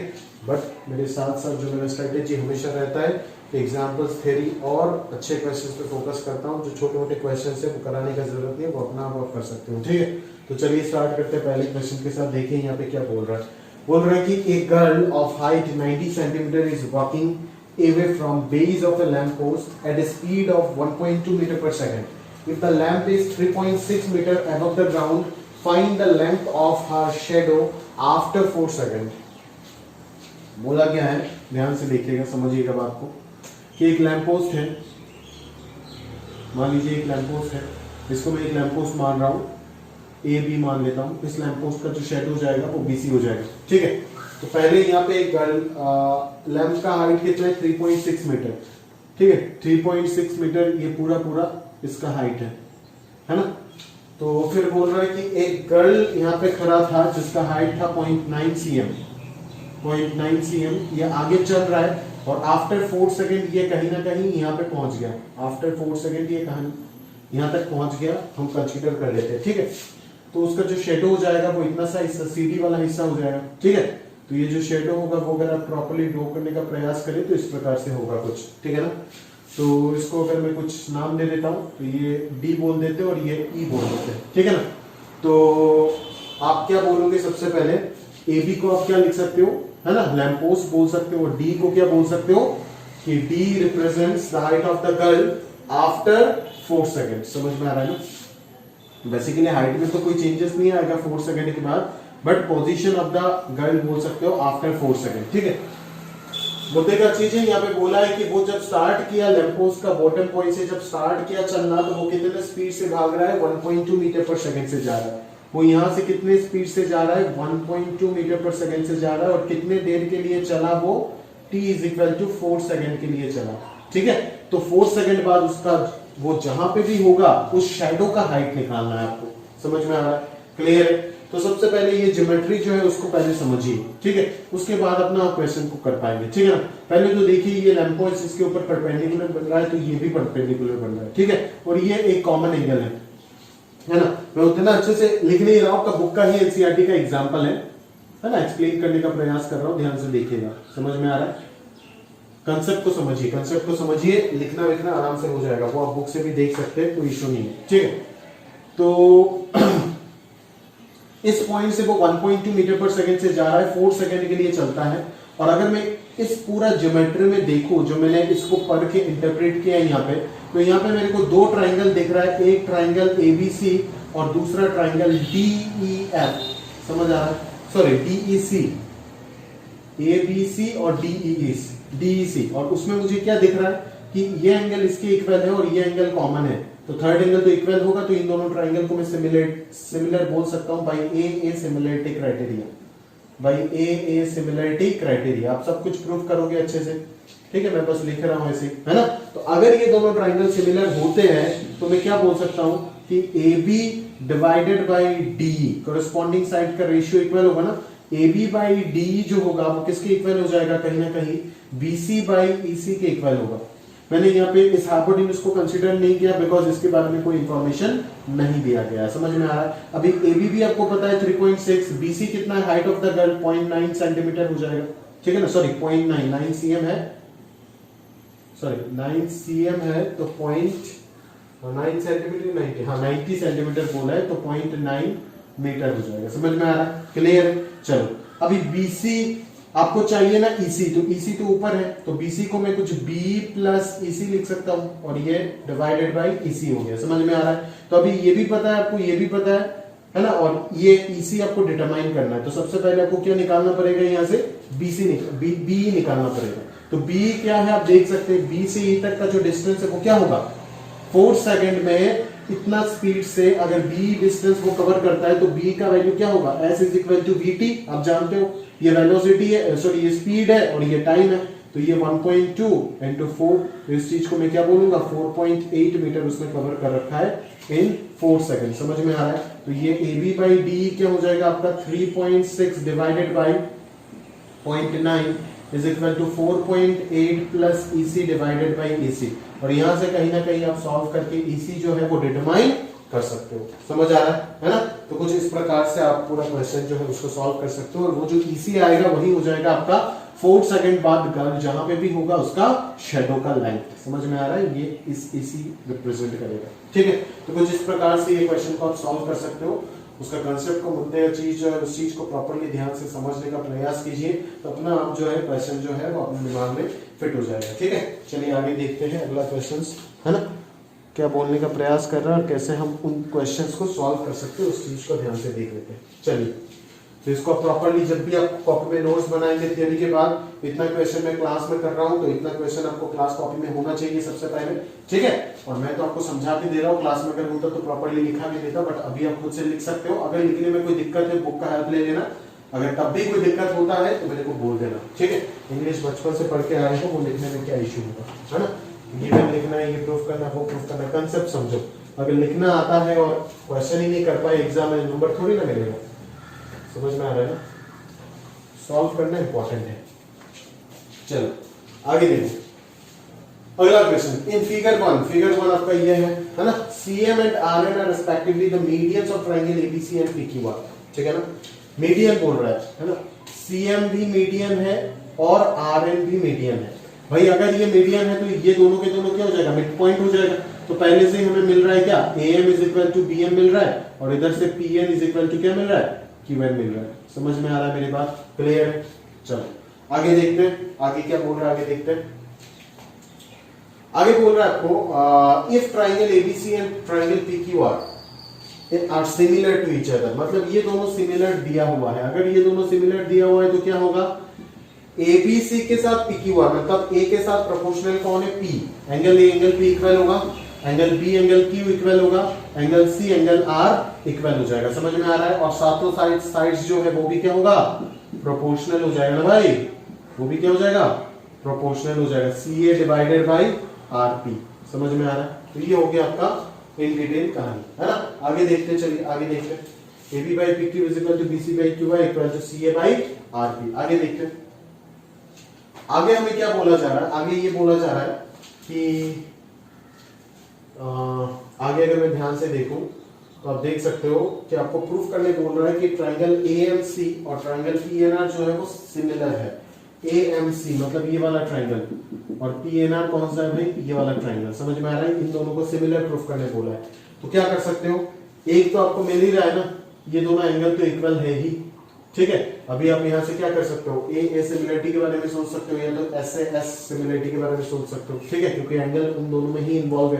बट मेरे साथ साथ जो मेरा स्ट्रेटेजी हमेशा रहता है कि एग्जाम्पल्स, थ्योरी और अच्छे क्वेश्चंस पे फोकस करता हूँ। जो छोटे मोटे क्वेश्चंस है वो कराने का जरूरत नहीं है, वो अपना आप कर सकते हो। ठीक है, तो चलिए स्टार्ट करते हैं पहले क्वेश्चन के साथ। देखिए यहाँ पे क्या बोल रहा है। बोल रहा है कि एक girl of height 90 centimetre is walking away from base of a lamp post at a speed of 1.2 meter per second. If the lamp is 3.6 meter above the ground, find the length of her shadow after 4 seconds. बोला क्या है, ध्यान से देखिएगा, समझिएगा बात को, कि एक लैंप पोस्ट है, मान लीजिए एक लैंप पोस्ट है, इसको मैं एक लैंप पोस्ट मान रहा हूँ, ए बी मान लेता हूँ। इस लैंप पोस्ट का जो शेडो जाएगा वो बीसी हो जाएगा। ठीक है, तो पहले यहाँ पे एक गर्ल, लैंप का हाइट कितना है 3.6 मीटर। ठीक है, 3.6 मीटर ये पूरा इसका हाइट है ना। तो फिर बोल रहा है कि एक गर्ल यहाँ पे खड़ा था जिसका हाइट था 0.9 cm, ये आगे चल रहा है और आफ्टर 4 सेकेंड ये कहीं ना कहीं यहाँ पे पहुंच गया। आफ्टर 4 सेकेंड ये कहीं यहाँ तक पहुंच गया, हम कंसीडर कर लेते हैं। ठीक है, तो उसका जो शेडो हो जाएगा वो इतना सा हिस्सा, सीडी वाला हिस्सा हो जाएगा। ठीक है, तो ये जो शेडो होगा वो अगर आप प्रॉपर्ली ड्रॉ करने का प्रयास करें तो इस प्रकार से होगा कुछ। ठीक है ना, तो इसको अगर मैं कुछ नाम दे देता हूं तो ये डी बोल देते और ये ई बोल देते। ठीक है ना, तो आप क्या बोलोगे, सबसे पहले ए बी को आप क्या लिख सकते हो, है ना, लैंप पोस्ट बोल सकते हो। डी को क्या बोल सकते हो कि D represents the height of the girl after 4 second. समझ में आ रहा है ना, बेसिकली हाइट में तो कोई चेंजेस नहीं आएगा 4 सेकेंड के बाद, but position of the girl बोल सकते हो आफ्टर 4 सेकेंड। ठीक है, मुद्दे का चीज है, यहाँ पे बोला है कि वो जब स्टार्ट किया लैंप पोस्ट का बॉटम पॉइंट से, जब स्टार्ट किया चलना, तो वो कितने स्पीड से भाग रहा है, 1.2 मीटर पर सेकंड से जा रहा है। वो यहाँ से कितने स्पीड से जा रहा है, 1.2 मीटर पर सेकंड से जा रहा है, और कितने देर के लिए चला वो, t is equal to 4 second के लिए चला। ठीक है, तो 4 सेकंड बाद उसका वो जहां पे भी होगा उस शैडो का हाइट निकालना है आपको। समझ में आ रहा है, क्लियर है। तो सबसे पहले ये ज्योमेट्री जो है उसको पहले समझिए। ठीक है, उसके बाद अपना क्वेश्चन को कर पाएंगे। ठीक है ना, पहले तो देखिए ये लैंप पोस्ट इसके ऊपर परपेंडिकुलर बन रहा है, तो ये भी परपेंडिकुलर बन रहा है। ठीक है, और ये एक कॉमन एंगल है ना। मैं उतना अच्छे से लिख नहीं रहा हूं, बुक का ही एनसीईआरटी का एग्जांपल है ना, एक्सप्लेन करने का प्रयास कर रहा हूं, ध्यान से देखिएगा। समझ में आ रहा है, कंसेप्ट को समझिए, लिखना विखना आराम से हो जाएगा, वो आप बुक से भी देख सकते हैं, कोई इशू नहीं है। ठीक है, तो इस पॉइंट से वो 1.2 मीटर पर सेकंड से जा रहा है, 4 सेकंड के लिए चलता है। और अगर मैं इस पूरा ज्योमेट्री में देखूं, जो मैंने इसको पढ़ के इंटरप्रेट किया है यहाँ पे, तो यहाँ पे मेरे को 2 ट्राइंगल दिख रहा है, एक ट्राइंगल एबीसी और दूसरा ट्राइंगल डीईएफ। समझ आ रहा है, सॉरी डीईसी, एबीसी और डीईसी, और उसमें मुझे क्या दिख रहा है कि ये एंगल इसके इक्वल है और ये एंगल कॉमन है, तो थर्ड एंगल तो इक्वल होगा, तो इन दोनों ट्राइंगल को मैं सिमिलर बोल सकता हूं by a similarity criteria, by a similarity criteria. आप सब कुछ प्रूफ करोगे अच्छे से। ठीक है, मैं बस लिख रहा हूं ऐसे, है ना। तो अगर ये दोनों ट्राइंगल सिमिलर होते हैं तो मैं क्या बोल सकता हूं कि A B divided by D, corresponding side का रेशियो इक्वल होगा ना। ए बी बाई डी जो होगा वो किसके इक्वल हो जाएगा, कहीं ना कहीं बीसी बाई ईसी के इक्वल होगा, मैंने यहाँ पे इस हाइपोटेन्यूज को कंसीडर नहीं किया बिकॉज इसके बारे में कोई इंफॉर्मेशन नहीं दिया गया। समझ में आ रहा है। अभी एबी भी आपको पता है 3.6, बीसी कितना है, height of the girl 0.9 centimetre हो जाएगा, ठीक है ना, सॉरी 0.9 cm है, सॉरी 9 cm है तो 0.9 सेंटीमीटर 90, हाँ 90 सेंटीमीटर बोला है तो 0.9 मीटर हो जाएगा। समझ में आ रहा है, क्लियर है। चलो अभी बीसी आपको चाहिए ना ईसी, तो ईसी तो ऊपर है तो बीसी को मैं कुछ बी प्लस ईसी लिख सकता हूं और ये डिवाइडेड बाई ईसी हो गया। समझ में आ रहा है। तो अभी ये भी पता है आपको, ये भी पता है ना, और ये ईसी आपको डिटरमाइन करना है। तो सबसे पहले आपको क्या निकालना पड़ेगा, यहाँ से बीसी बी निकालना पड़ेगा। तो बी क्या है आप देख सकते हैं, बी से ई तक का जो डिस्टेंस है वो क्या होगा, 4 सेकंड में इतना स्पीड से अगर बी डिस्टेंस वो कवर करता है तो बी का वैल्यू क्या होगा, S is equal to V T. आप जानते हो ये वेलोसिटी है, सॉरी ये स्पीड है और ये टाइम है, तो ये 1.2 इंटू 4, तो इस चीज को मैं क्या बोलूंगा 4.8 मीटर उसने कवर कर रखा है इन 4 सेकंड। समझ में आ रहा है। तो ये ए बी बाई डी क्या हो जाएगा आपका 3.6 divided by 0.9 is equal to 4.8 plus EC divided by EC. और यहां से कहीं ना कहीं आप सॉल्व करके ईसी जो है वो डिटरमाइन कर सकते हो। समझ आ रहा है ना। तो कुछ इस प्रकार से आप पूरा क्वेश्चन जो है उसको सॉल्व कर सकते हो और वो जो ईसी आएगा वही हो जाएगा आपका 4 सेकंड बाद गर्ल जहां पे भी होगा उसका शेडो का लेंथ। समझ में आ रहा है, ये इस ईसी रिप्रेजेंट करेगा, ठीक है। तो कुछ इस प्रकार से ये क्वेश्चन को आप सॉल्व कर सकते हो। उसका कंसेप्ट को, मुद्दे चीज जो है उस चीज को प्रॉपर्ली ध्यान से समझने का प्रयास कीजिए, तो अपना आप जो है क्वेश्चन जो है वो अपने दिमाग में फिट हो जाएगा, ठीक है। चलिए आगे देखते हैं अगला क्वेश्चन, है ना, क्या बोलने का प्रयास कर रहा है और कैसे हम उन क्वेश्चंस को सॉल्व कर सकते हैं उस चीज को ध्यान से देख लेते हैं। चलिए, तो इसको प्रॉपर्ली जब भी आप कॉपी में नोट्स बनाएंगे थियरी के बाद, इतना क्वेश्चन मैं क्लास में कर रहा हूं तो इतना क्वेश्चन आपको क्लास कॉपी में होना चाहिए सबसे पहले, ठीक है। और मैं तो आपको समझा के दे रहा हूँ, क्लास में अगर होता तो प्रॉपर्ली लिखा भी देता, बट अभी आप खुद से लिख सकते हो। अगर लिखने में कोई दिक्कत है बुक का हेल्प ले लेना, अगर तब भी कोई दिक्कत होता है तो मेरे को बोल देना, ठीक है। इंग्लिश बचपन से पढ़ के आए हो, वो लिखने में क्या इश्यू होगा, है ना। गिवन लिखना है, ये प्रूफ करना, वो प्रूफ करना, कंसेप्ट समझो। अगर लिखना आता है और क्वेश्चन ही नहीं कर पाए एग्जाम में, नंबर थोड़ी ना मिलेगा। समझ में आ रहा है ना, सॉल्व करना इंपॉर्टेंट है। चलो आगे देखो अगला क्वेश्चन। इन फिगर वन आपका ये है ना, CM and RN are respectively the medians of triangle ABC and PQR, ठीक है ना। मीडियन बोल रहा है ना, सीएम भी मीडियन है और आरएन भी मीडियन है। भाई अगर ये मीडियन है तो ये दोनों के दोनों क्या हो जाएगा, मिड पॉइंट हो जाएगा। तो पहले से हमें मिल रहा है क्या, AM is equal to BM मिल रहा है और इधर से पीएन इज इक्वल टू क्या मिल रहा है, क्यूएन मिल रहा है। समझ में आ रहा है मेरी बात, क्लियर है। चलो आगे देखते हैं, आगे क्या बोल रहा है, आगे देखते हैं। आगे बोल रहा है आपको if triangle ABC and triangle PQR are similar to each other, मतलब ये दोनों सिमिलर दिया हुआ है। अगर ये दोनों सिमिलर दिया हुआ है तो क्या होगा, एबीसी के साथ पीक्यूआर, मतलब ए के साथ प्रोपोर्शनल कौन है, P, angle A angle P equal होगा, angle B angle Q equal होगा, angle C angle R equal हो जाएगा। समझ में आ रहा है। और सातों साइड्स जो है वो भी क्या होगा, प्रोपोर्शनल हो जाएगा ना भाई, वो भी क्या हो जाएगा, प्रोपोर्शनल हो जाएगा, सी ए डिवाइडेड बाई आर पी। समझ में आ रहा है। तो ये हो गया आपका इन डिटेल कहानी, है ना। आगे देखते हैं, चलिए आगे देखते हैं। A B by P Q is equal to B C by Q Y equal to C A by R P. आगे देखते हैं, आगे हमें क्या बोला जा रहा है। आगे ये बोला जा रहा है कि आगे अगर मैं ध्यान से देखूं तो आप देख सकते हो कि आपको प्रूफ करने बोल रहा है कि ट्रायंगल एएमसी और ट्रायंगल पीएनआर जो है वो सिमिलर है। एएमसी मतलब ये वाला ट्रायंगल और पीएनआर कौन सा है भाई, ये वाला ट्रायंगल। समझ में आ रहा है। इन दोनों को सिमिलर प्रूफ करने बोला है। तो क्या कर सकते हो, एक तो आपको मिल ही रहा है ना, ये दोनों एंगल तो इक्वल है ही, ठीक है। अभी आप यहां से क्या कर सकते हो, ए सिमिलरिटी के बारे में सोच सकते हो या तो एस सिमिलरिटी के बारे में सोच सकते हो, ठीक है, क्योंकि एंगल उन दोनों में ही इन्वॉल्व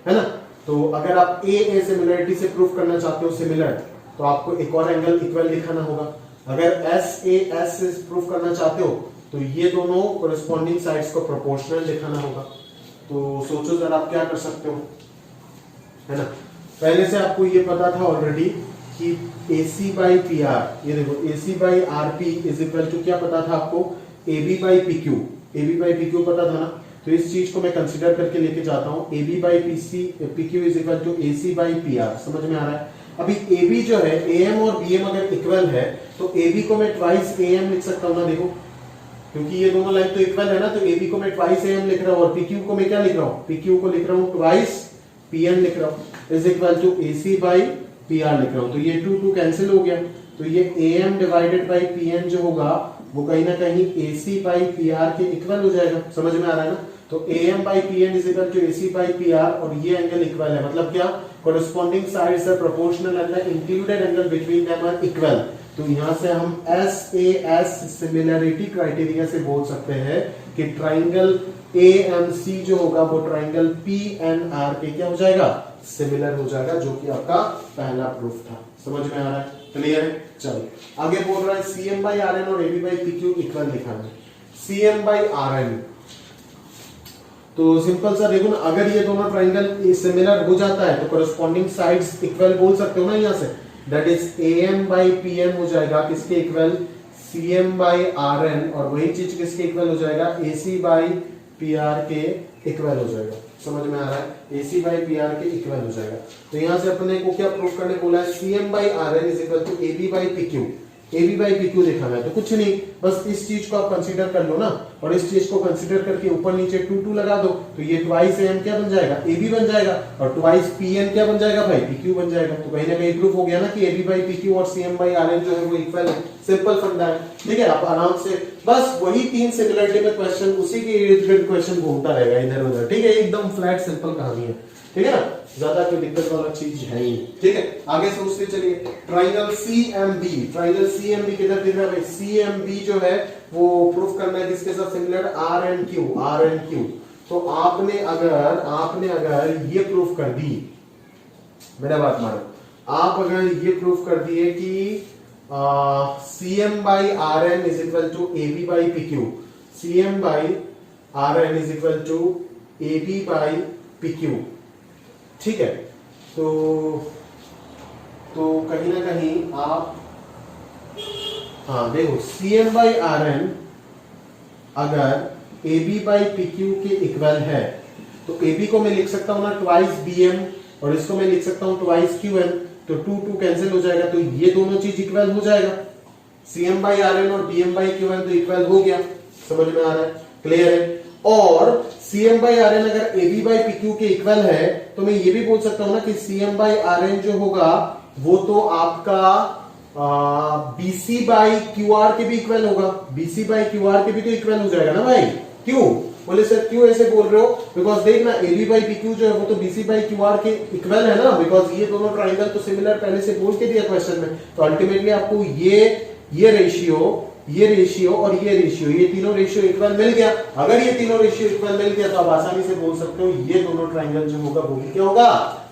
है ना। तो अगर आप ए सिमिलरिटी से प्रूफ करना चाहते हो सिमिलर, तो आपको एक और एंगल इक्वल दिखाना होगा। अगर एस से प्रूफ करना चाहते हो तो ये दोनों कोरिस्पोंडिंग साइड्स को प्रोपोर्शनल दिखाना होगा। तो सोचो जरा आप क्या कर सकते हो, है ना। पहले से आपको ये पता था ऑलरेडी कि AC बाई पी आर, ये देखो AC by R P is equal to क्या पता था आपको, AB by P Q. AB by P Q पता था ना। तो इस चीज को मैं कंसीडर करके लेके जाता हूं, AB by P Q is equal to AC by P R. समझ में आ रहा है। अभी AB जो है AM और BM अगर इक्वल है तो AB को मैं ट्वाइस AM लिख सकता हूं ना। देखो क्योंकि ये दोनों लाइन तो इक्वल है ना, तो AB को मैं ट्वाइस AM लिख रहा हूं और PQ को मैं क्या लिख रहा हूं, PQ को लिख रहा हूं ट्वाइस PN लिख रहा हूं, is equal to AC by PR लिख रहा हूं। तो ये 2 कैंसिल हो गया, तो ये AM डिवाइडेड बाई PN जो होगा वो कहीं ना कहीं AC बाई PR के इक्वल हो जाएगा। समझ में आ रहा है ना? तो AM by PN is equal to AC by PR और ये एंगल इक्वल है, मतलब क्या, corresponding sides are proportional and the included angle between them are equal. तो यहां से हम SAS सिमिलरिटी क्राइटेरिया से बोल सकते हैं कि ट्राइंगल AMC जो होगा वो ट्राइंगल PNR के क्या हो जाएगा, सिमिलर हो जाएगा, जो कि आपका पहला प्रूफ था। समझ में आ रहा है? क्लियर है? चलो आगे बोल रहा है CM बाई RN और AB बाई PQ इक्वल लिखा है। CM बाई RN, तो सिंपल सा देखो ना, अगर ये दोनों ट्राइंगल सिमिलर हो जाता है तो कोरिस्पॉन्डिंग साइड्स इक्वल बोल सकते हो ना यहां से, that is AM by PN हो जाएगा किसके इक्वल, CM बाई RN, और वही चीज किसके इक्वल हो जाएगा, AC बाई PR के इक्वल हो जाएगा। समझ में आ रहा है? AC बाई PR के इक्वल हो जाएगा। तो यहां से अपने को क्या प्रूफ करने बोला है, CM by RN is equal to AB by PQ। AB by PQ देखा है तो कुछ नहीं, बस इस चीज को आप कंसीडर कर लो ना, और इस चीज को कंसीडर करके ऊपर नीचे 2 लगा दो, तो ये ट्वाइस AM क्या बन जाएगा, AB बन जाएगा, और ट्वाइस PN क्या बन जाएगा भाई, PQ बन जाएगा। तो कहीं ना कहीं प्रूफ हो गया ना कि AB बाई PQ और CM बाई RN जो है वो इक्वल है। सिंपल फंडा है, ठीक है। आप आराम से बस वही 3 सिमिलरिटी में क्वेश्चन, उसी के इर्द गिर्द क्वेश्चन घूमता रहेगा इधर उधर, ठीक है। एकदम फ्लैट सिंपल कहानी है, ठीक है ना, ज्यादा कोई दिक्कत वाला चीज है ही, ठीक है। आगे सोचते चलिए, ट्राइंगल CMB, ट्राइंगल CMB किधर दिख रहा है भाई, CMB जो है वो प्रूफ करना है किसके साथ सिमिलर, RNQ। तो आपने अगर ये प्रूफ कर दी, मेरा बात मानो, आप अगर ये प्रूफ कर दिए कि CM by RN is equal to AB by PQ, CM by RN is equal to AB by PQ, ठीक है। तो कहीं ना कहीं आप, हाँ देखो, CM बाई RN अगर AB बाई PQ के इक्वल है तो AB को मैं लिख सकता हूं ना ट्वाइस BM, और इसको मैं लिख सकता हूं ट्वाइस QM, तो 2 कैंसिल हो जाएगा, तो ये दोनों चीज इक्वल हो जाएगा। CM बाई RN और BM बाई QM तो इक्वल हो गया। समझ में आ रहा है? क्लियर है? और CM बाई RN अगर AB बाई PQ के इक्वल है तो मैं ये भी बोल सकता हूं ना कि CM बाई RN जो होगा वो तो आपका BC बाई QR के भी इक्वल होगा, BC बाई QR के भी तो इक्वल हो जाएगा ना भाई। क्यों बोले सर, क्यों ऐसे बोल रहे हो, बिकॉज देखना AB बाई PQ जो है वो तो BC बाई QR के इक्वल है ना, बिकॉज ये दोनों ट्राइंगल तो सिमिलर पहले से बोल के दिया क्वेश्चन में। तो अल्टीमेटली आपको ये रेशियो और ये रेशियो, ये तीनों रेशियो इक्वल मिल गया। अगर ये तीनों रेशियो इक्वल मिल गया तो आप आसानी से बोल सकते हो ये दोनों ट्राइंगल जो होगा वो क्या होगा,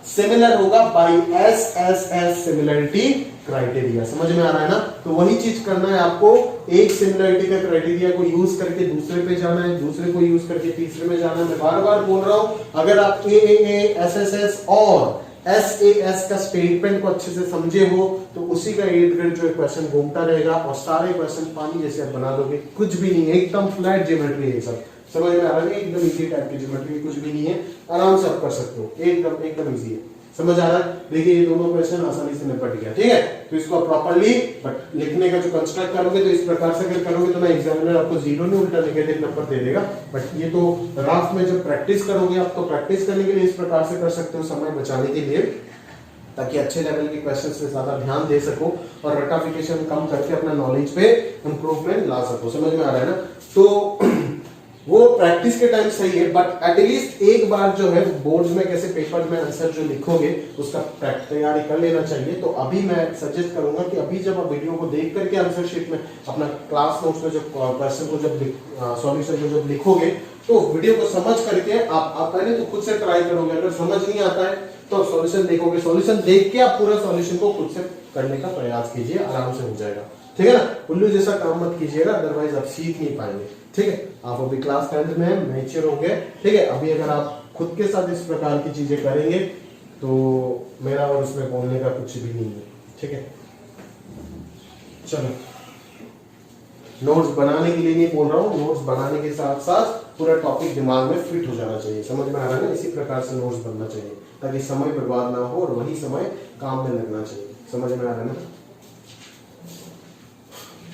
सिमिलर होगा बाई SSS सिमिलरिटी क्राइटेरिया। समझ में आ रहा है ना? तो वही चीज करना है आपको, एक सिमिलरिटी का क्राइटेरिया को यूज करके दूसरे पे जाना है, दूसरे को यूज करके तीसरे में जाना है। मैं बार बार बोल रहा हूं, अगर आप AAA, SSS और SAS का स्टेटमेंट को अच्छे से समझे हो तो उसी का इर्द गिर्द जो क्वेश्चन घूमता रहेगा और सारे क्वेश्चन पानी जैसे आप बना दोगे। कुछ भी नहीं है, एकदम फ्लैट ज्योमेट्री है सब। समझ में आ रहा है? एकदम इजी टाइप की ज्योमेट्री, कुछ भी नहीं है, आराम से आप कर सकते हो, एकदम इजी है। समझ आ रहा है? देखिए ये दोनों क्वेश्चन आसानी से निपट गया, ठीक है। तो इसको प्रॉपर्ली बट लिखने का जो कंस्ट्रक्ट करोगे तो इस प्रकार से अगर करोगे तो ना एग्जामिनर आपको 0 नहीं उल्टा नेगेटिव नंबर दे देगा। बट ये तो राफ में जब प्रैक्टिस करोगे आप, तो प्रैक्टिस करने के लिए इस प्रकार से कर सकते हो, समय बचाने के लिए, ताकि अच्छे लेवल के क्वेश्चंस पे ज्यादा ध्यान दे सको और रटाफिकेशन कम करके अपना नॉलेज पे इंप्रूवमेंट ला सको। समझ में आ रहा है ना? तो वो प्रैक्टिस के टाइम सही है, बट एटलीस्ट एक बार जो है बोर्ड्स में कैसे पेपर में आंसर जो लिखोगे उसका तैयारी कर लेना चाहिए। तो अभी मैं सजेस्ट करूंगा कि अभी जब आप वीडियो को देख करके आंसर शीट में अपना क्लास नोट्स में जब क्वेश्चन को जब सॉल्यूशन को जब लिखोगे तो वीडियो को समझ करके आप पहले तो खुद से ट्राई करोगे। अगर समझ नहीं आता है तो सॉल्यूशन देखोगे, सॉल्यूशन देख के आप पूरा सॉल्यूशन को खुद से करने का प्रयास कीजिए, आराम से हो जाएगा, ठीक है ना। उल्लू जैसा काम मत कीजिएगा, अदरवाइज आप सीख नहीं पाएंगे, ठीक है। आप अभी क्लास 10th में मैच्योर हो गए, ठीक है। अभी अगर आप खुद के साथ इस प्रकार की चीजें करेंगे तो मेरा और उसमें बोलने का कुछ भी नहीं है, ठीक है। चलो, नोट्स बनाने के लिए नहीं बोल रहा हूँ, नोट्स बनाने के साथ साथ पूरा टॉपिक दिमाग में फिट हो जाना चाहिए। समझ में आ रहा है ना? इसी प्रकार से नोट्स बनना चाहिए ताकि समय बर्बाद ना हो और वही समय काम में लगना चाहिए। समझ में आ रहा है ना?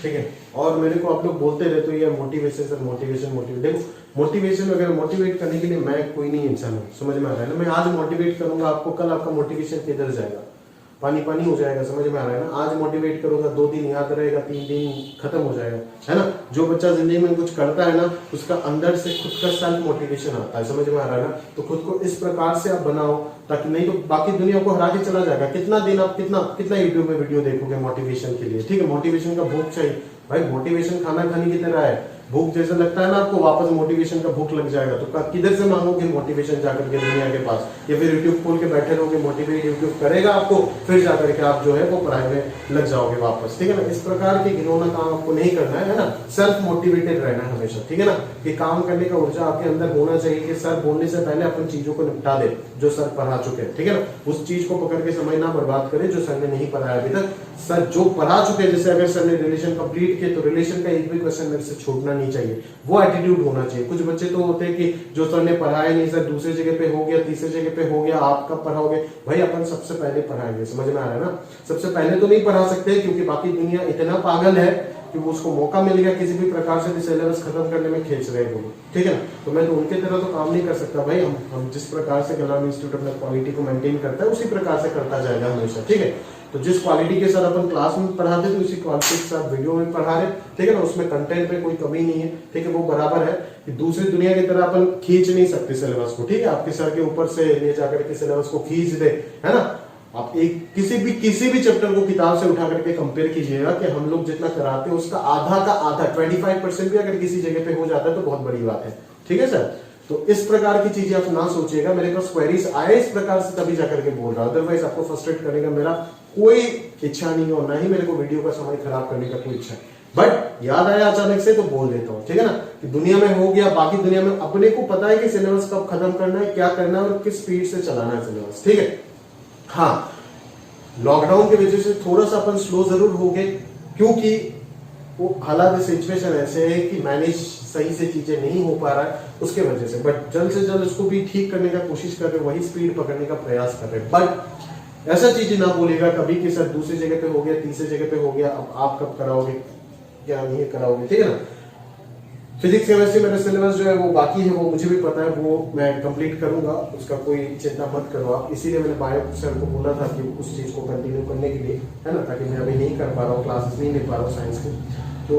ठीक है। और मेरे को आप लोग बोलते रहते हो यार मोटिवेशन सर, मोटिवेशन। देखो मोटिवेशन वगैरह मोटिवेट करने के लिए मैं कोई नहीं इंसान हूँ, समझ में आ रहा है ना। मैं आज मोटिवेट करूंगा आपको, कल आपका मोटिवेशन किधर जाएगा, पानी पानी हो जाएगा, समझ में आ रहा है ना। आज मोटिवेट करूंगा 2 दिन याद रहेगा, 3 दिन खत्म हो जाएगा, है ना। जो बच्चा जिंदगी में कुछ करता है ना, उसका अंदर से खुद का सेल्फ मोटिवेशन आता है, समझ में आ रहा है ना। तो खुद को इस प्रकार से आप बनाओ, ताकि नहीं तो बाकी दुनिया को हरा के चला जाएगा। कितना दिन आप कितना यूट्यूब में वीडियो देखोगे मोटिवेशन के लिए, ठीक है। मोटिवेशन का भूख चाहिए भाई, मोटिवेशन खाना खाने की तरह है। भूख जैसे लगता है ना आपको, वापस मोटिवेशन का भूख लग जाएगा, तो किधर से मांगोगे मोटिवेशन जाकर के दुनिया के पास, या फिर यूट्यूब खोल के बैठे रहोगे, मोटिवेट यूट्यूब करेगा आपको, फिर जाकर के आप जो है वो पढ़ाई में लग जाओगे वापस, ठीक है ना। इस प्रकार के घिनौना काम आपको नहीं करना है ना। सेल्फ मोटिवेटेड रहना है हमेशा, ठीक है ना। कि काम करने का ऊर्जा आपके अंदर होना चाहिए कि सर बोलने से पहले अपन चीजों को निपटा दे जो सर पढ़ा चुके हैं, ठीक है ना। उस चीज को पकड़ के समय ना बर्बाद करे जो सर ने नहीं पढ़ाया अभी तक। सर जो पढ़ा चुके हैं, जैसे अगर सर ने रिलेशन कंप्लीट किए तो रिलेशन का एक भी क्वेश्चन मेरे से छूटना नहीं चाहिए, वो एटीट्यूड होना चाहिए। कुछ बच्चे तो होते हैं कि जो सर ने पढ़ाया नहीं, सर दूसरी जगह पे हो गया, तीसरी जगह पे हो गया, आप कब पढ़ाओगे भाई। अपन सबसे पहले पढ़ाएंगे, समझ में आ रहा है ना। सबसे पहले तो नहीं पढ़ा सकते क्योंकि बाकी दुनिया इतना पागल है कि वो उसको मौका मिल गया किसी भी प्रकार से सिलेबस खत्म करने में खींच रहे हैं, ठीक है ना। तो मैं तो उनके तरह तो काम नहीं कर सकता भाई। हम जिस प्रकार से कलाम इंस्टीट्यूट अपने क्वालिटी को मेंटेन करता है उसी प्रकार से करता जाएगा हमेशा, ठीक है। तो जिस क्वालिटी के साथ अपन क्लास में पढ़ाते थे उसी क्वालिटी के साथ वीडियो में पढ़ा रहे, ठीक है ना। उसमें कंटेंट में कोई कमी नहीं है, ठीक है, वो बराबर है। कि दूसरी दुनिया की तरह अपन खींच नहीं सकते सिलेबस को, ठीक है। आपके सर के ऊपर से ले जाकर के सिलेबस को खींच दे, है ना। आप एक किसी भी चैप्टर को किताब से उठा करके कंपेयर कीजिएगा कि हम लोग जितना कराते हैं उसका आधा का आधा 25% भी अगर किसी जगह पे हो जाता है तो बहुत बड़ी बात है, ठीक है सर। तो इस प्रकार की चीजें आप ना सोचिएगा। मेरे पास क्वेरीज आए इस प्रकार से तभी जाकर के बोल रहा हूं, अदरवाइज आपको फ्रस्ट्रेट करने का मेरा कोई इच्छा नहीं है और ना ही मेरे को वीडियो का समय खराब करने का कोई इच्छा है। बट याद आया अचानक से तो बोल देता हूँ, ठीक है ना। कि दुनिया में हो गया, बाकी दुनिया में अपने को पता है कि सिलेबस कब खत्म करना है, क्या करना है और किस स्पीड से चलाना है सिलेबस, ठीक है। हाँ, लॉकडाउन की वजह से थोड़ा सा अपन स्लो जरूर हो गए क्योंकि वो हालात सिचुएशन ऐसे है कि मैनेज सही से चीजें नहीं हो पा रहा है उसके वजह से। बट जल्द से जल्द उसको भी ठीक करने का कोशिश कर रहे, वही स्पीड पकड़ने का प्रयास कर रहे। बट ऐसा चीजें ना बोलेगा कभी कि सर दूसरी जगह पे हो गया, तीसरी जगह पे हो गया, अब आप कब कराओगे, क्या नहीं कराओगे, ठीक है ना। फिजिक्स केमिस्ट्री मेरा सिलेबस जो है वो बाकी है, वो मुझे भी पता है, वो मैं कंप्लीट करूंगा, उसका कोई चिंता मत करो आप। इसीलिए मैंने बायो सर को बोला था कि उस चीज को कंटिन्यू करने के लिए, है ना, ताकि मैं अभी नहीं कर पा रहा हूँ, क्लासेस नहीं ले पा रहा हूँ साइंस के। तो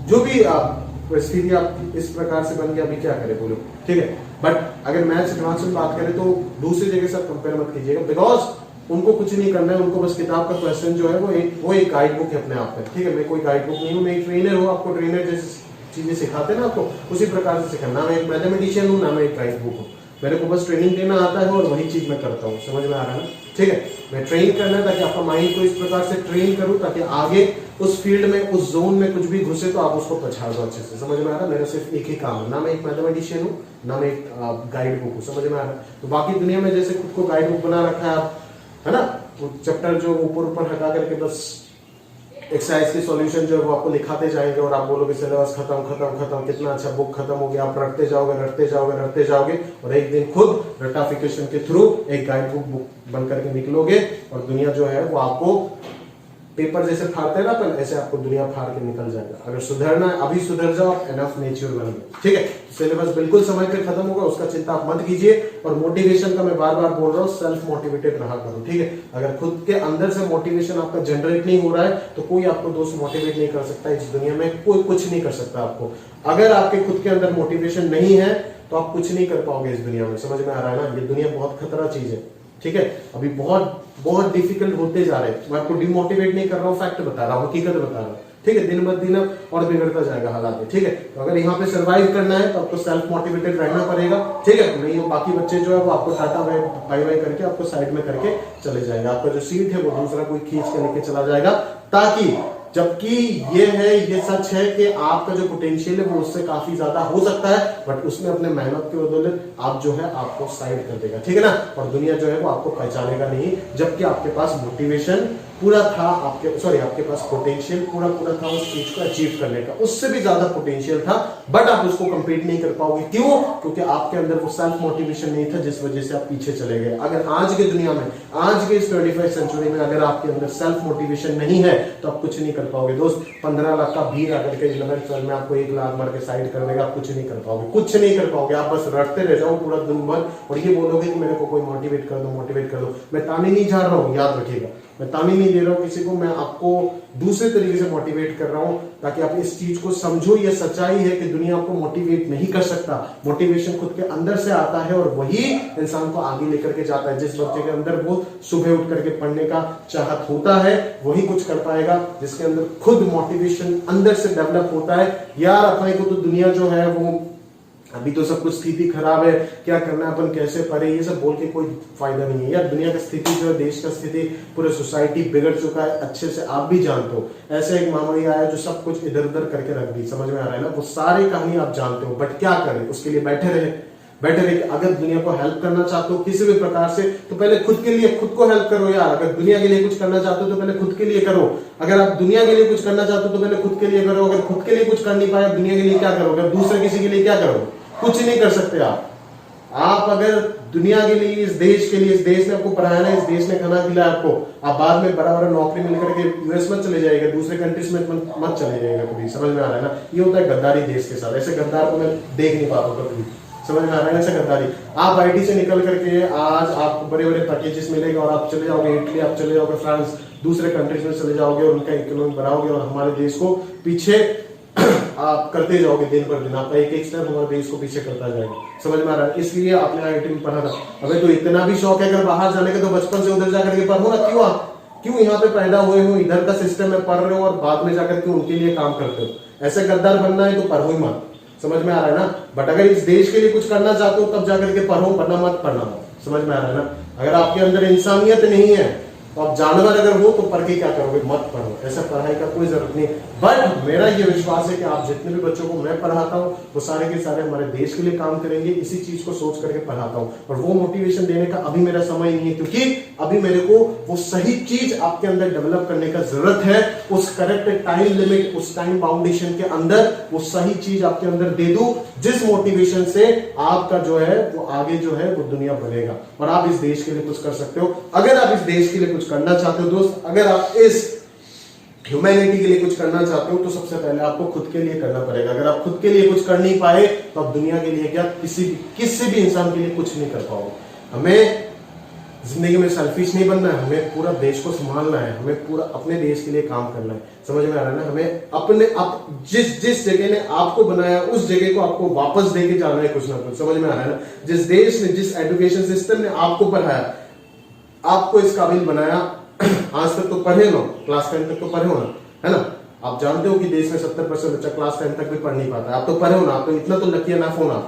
जो भी आप स्थिति आप इस प्रकार से बन गया, अभी क्या करें बोलो, ठीक है। बट अगर मैथ्स एडवांस में बात करें तो दूसरी जगह से कंपेयर मत कीजिएगा, बिकॉज उनको कुछ नहीं करना है, उनको बस किताब का क्वेश्चन जो है वो एक गाइड बुक है अपने आप में, ठीक है। मैं कोई गाइड बुक नहीं हूँ, मैं एक ट्रेनर हूँ, आपको ट्रेनर जैसे चीजें सिखाते हैं ना आपको उसी प्रकार से सिखाना। मैं एक मैथमेटिशियन हूँ ना, मैं एक गाइड बुक हूँ। मेरे को बस ट्रेनिंग देना आता है और वही चीज मैं करता हूँ, समझ में आ रहा है ना, ठीक है। मैं ट्रेन करना है ताकि आपका माइंड को इस प्रकार से ट्रेन करूँ ताकि आगे उस फील्ड में, उस जोन में कुछ भी घुसे तो आप उसको पछाड़ दो अच्छे से, समझ में आ रहा है। मेरा सिर्फ एक ही काम है, ना मैं एक मैथमेटिशियन हूँ ना मैं एक गाइड बुक हूँ, समझ में आ रहा है। तो बाकी दुनिया में जैसे खुद को गाइड बुक बना रखा है आप, है ना, तो चैप्टर जो ऊपर हटा करके बस एक्सरसाइज के सॉल्यूशन जो है वो आपको लिखाते जाएंगे और आप बोलोगे सिलेबस खत्म, कितना अच्छा बुक खत्म हो गया। आप रटते जाओगे और एक दिन खुद रटाफिकेशन के थ्रू एक गाइड बुक बन करके निकलोगे और दुनिया जो है वो आपको पेपर जैसे फाड़ते हैं ना अपन, ऐसे आपको दुनिया फाड़ के निकल जाएगा। अगर सुधरना है अभी सुधर जाओ, एनफ नेचर बन गए, ठीक है। सिलेबस बिल्कुल समय पे खत्म होगा, उसका चिंता आप मत कीजिए। और मोटिवेशन का मैं बार बार बोल रहा हूँ, सेल्फ मोटिवेटेड रहा करो, ठीक है। अगर खुद के अंदर से मोटिवेशन आपका जनरेट नहीं हो रहा है तो कोई आपको दोस्त मोटिवेट नहीं कर सकता इस दुनिया में, कोई कुछ नहीं कर सकता आपको। अगर आपके खुद के अंदर मोटिवेशन नहीं है तो आप कुछ नहीं कर पाओगे इस दुनिया में, समझ में आ रहा है ना। ये दुनिया बहुत खतरा चीज है, ठीक है। अभी बहुत डिफिकल्ट होते जा रहे हैं। मैं आपको डिमोटिवेट नहीं कर रहा हूँ, फैक्ट बता रहा हूँ, हकीकत बता रहा हूँ, ठीक है। दिन ब दिन और बिगड़ता जाएगा हालात, ठीक है। तो अगर यहाँ पे सर्वाइव करना है तो आपको सेल्फ मोटिवेटेड रहना पड़ेगा, ठीक है। नहीं बाकी बच्चे जो है वो आपको टाटा बाय बाय करके आपको साइड में करके चले जाएगा। आपका जो सीट है वो दूसरा कोई खींच के लेके चला जाएगा, ताकि जबकि ये सच है कि आपका जो पोटेंशियल है वो उससे काफी ज्यादा हो सकता है, बट उसमें अपने मेहनत की बदौलत आप जो है आपको साइड कर देगा, ठीक है ना। और दुनिया जो है वो आपको पहचानेगा नहीं, जबकि आपके पास मोटिवेशन पूरा था आपके पास पोटेंशियल पूरा था उस चीज को अचीव करने का, उससे भी ज्यादा पोटेंशियल था, बट आप उसको कंप्लीट नहीं कर पाओगे। क्यों? क्योंकि आपके अंदर वो सेल्फ मोटिवेशन नहीं था, जिस वजह से आप पीछे चले गए। अगर आज की दुनिया में, आज के इस 21st सेंचुरी में अगर आपके अंदर सेल्फ मोटिवेशन नहीं है तो आप कुछ नहीं कर पाओगे दोस्त। 15 लाख का भीड़ आकर के 11th 12 में आपको 1 लाख मार के साइड कर देगा, आप कुछ नहीं कर पाओगे, कुछ नहीं कर पाओगे। आप बस रटते रह जाओ पूरा दिन भर और ये बोलोगे कि मेरे को कोई मोटिवेट कर दो। मैं ताने नहीं जा रहा हूँ, याद रखिएगा, मैं ताने नहीं दे रहा हूँ किसी को, मैं आपको दूसरे तरीके से मोटिवेट कर रहा हूँ ताकि आप इस चीज को समझो। ये सच्चाई है कि दुनिया आपको मोटिवेट नहीं कर सकता। मोटिवेशन खुद के अंदर से आता है और वही इंसान को आगे लेकर के जाता है। जिस बच्चे के अंदर वो सुबह उठ करके पढ़ने का चाहत होता है वही कुछ कर पाएगा, जिसके अंदर खुद मोटिवेशन अंदर से डेवलप होता है। यार अपने को तो दुनिया जो है वो अभी तो सब कुछ स्थिति खराब है, क्या करना है, अपन कैसे पढ़े, ये सब बोल के कोई फायदा नहीं है यार। दुनिया की स्थिति जो है, देश का स्थिति, पूरे सोसाइटी बिगड़ चुका है, अच्छे से आप भी जानते हो। ऐसे एक महामारी आया जो सब कुछ इधर उधर करके रख दी, समझ में आ रहा है ना, वो सारी कहानी आप जानते हो। बट क्या करें, उसके लिए बैठे रहे कि अगर दुनिया को हेल्प करना चाहते हो किसी भी प्रकार से तो पहले खुद के लिए खुद को हेल्प करो यार। अगर दुनिया के लिए कुछ करना चाहते हो तो पहले खुद के लिए करो। अगर आप दुनिया के लिए कुछ करना चाहते हो तो पहले खुद के लिए करो। अगर खुद के लिए कुछ कर नहीं पाए दुनिया के लिए क्या करोगे? दूसरे किसी के लिए क्या करोगे? कुछ नहीं कर सकते आप अगर दुनिया के लिए, इस देश के लिए, इस देश ने आपको पढ़ाया ना, इस देश ने खाना खिलाया आपको, आप बाद में बराबर नौकरी मिल करके यूएस मत चले जाएगा, दूसरे कंट्रीज में मत चले जाएगा कभी। समझ में आ रहा है ना? ये होता है गद्दारी देश के साथ। ऐसे गद्दार को मैं देख नहीं पाता कभी। समझ में आ रहा है? ऐसे गद्दारी। आप आईटी से निकल करके आज आपको बड़े बड़े पैकेजेस मिलेंगे और आप चले जाओगे इटली, आप चले जाओगे फ्रांस, दूसरे कंट्रीज में चले जाओगे और उनका इकोनॉमी बढ़ाओगे और हमारे देश को पीछे आप करते जाओगे दिन पर दिन। आपका एक स्टेप हमारे देश को पीछे करता जाएगा। समझ में आ रहा है? इसलिए आपने आईआईटी में पढ़ा था। अबे तो इतना भी शौक है अगर बाहर जाने का तो बचपन से उधर जाकर के पढ़ो ना। क्यों यहाँ पे पैदा हुए हो, इधर का सिस्टम में पढ़ रहे हो और बाद में जाकर के उनके लिए काम करते हो? ऐसे गद्दार बनना है तो पढ़ो ही मत। समझ में आ रहा है ना? बट अगर इस देश के लिए कुछ करना चाहते हो तब जाकर के पढ़ो, वरना मत पढ़ना। समझ में आ रहा है ना? अगर आपके अंदर इंसानियत नहीं है तो आप जानवर अगर हो तो पढ़ के क्या करोगे? मत पढ़ो। ऐसा पढ़ाई का कोई जरूरत नहीं। बट मेरा ये विश्वास है कि आप जितने भी बच्चों को मैं पढ़ाता हूँ वो सारे के सारे हमारे देश के लिए काम करेंगे। इसी चीज को सोच करके पढ़ाता हूँ और वो मोटिवेशन देने का अभी मेरा समय नहीं है, क्योंकि अभी मेरे को वो सही चीज आपके अंदर डेवलप करने का जरूरत है। उस करेक्ट टाइम लिमिट, उस टाइम बाउंडेशन के अंदर वो सही चीज आपके अंदर दे दूं, जिस मोटिवेशन से आपका जो है वो आगे जो है वो दुनिया बनेगा और आप इस देश के लिए कुछ कर सकते हो। अगर आप इस देश के लिए कुछ करना चाहते हो दोस्त, अगर आप इस ह्यूमैनिटी के लिए कुछ करना चाहते हो तो सबसे पहले आपको खुद के लिए करना पड़ेगा। अगर आप खुद के लिए कुछ कर नहीं पाए तो आप दुनिया के लिए क्या, किसी भी इंसान के लिए कुछ नहीं कर पाओगे। हमें जिंदगी में सेल्फिश नहीं बनना है, हमें पूरा देश को संभालना है, हमें पूरा अपने देश के लिए काम करना है। समझ में आ रहा है ना? हमें अपने जिस जगह ने आपको बनाया उस जगह को आपको वापस देके जाना है कुछ ना कुछ। समझ में आ रहा है ना? जिस देश ने, जिस एजुकेशन सिस्टम ने आपको पढ़ाया, आपको इस काबिल बनाया, आज तक तो पढ़े लो, क्लास 10 तक तो पढ़े हो ना, है ना? आप जानते हो कि देश में 70% बच्चा क्लास 10 तक भी पढ़ नहीं पाता। आप तो पढ़े हो ना, तो इतना तो लकी इनफ हो ना।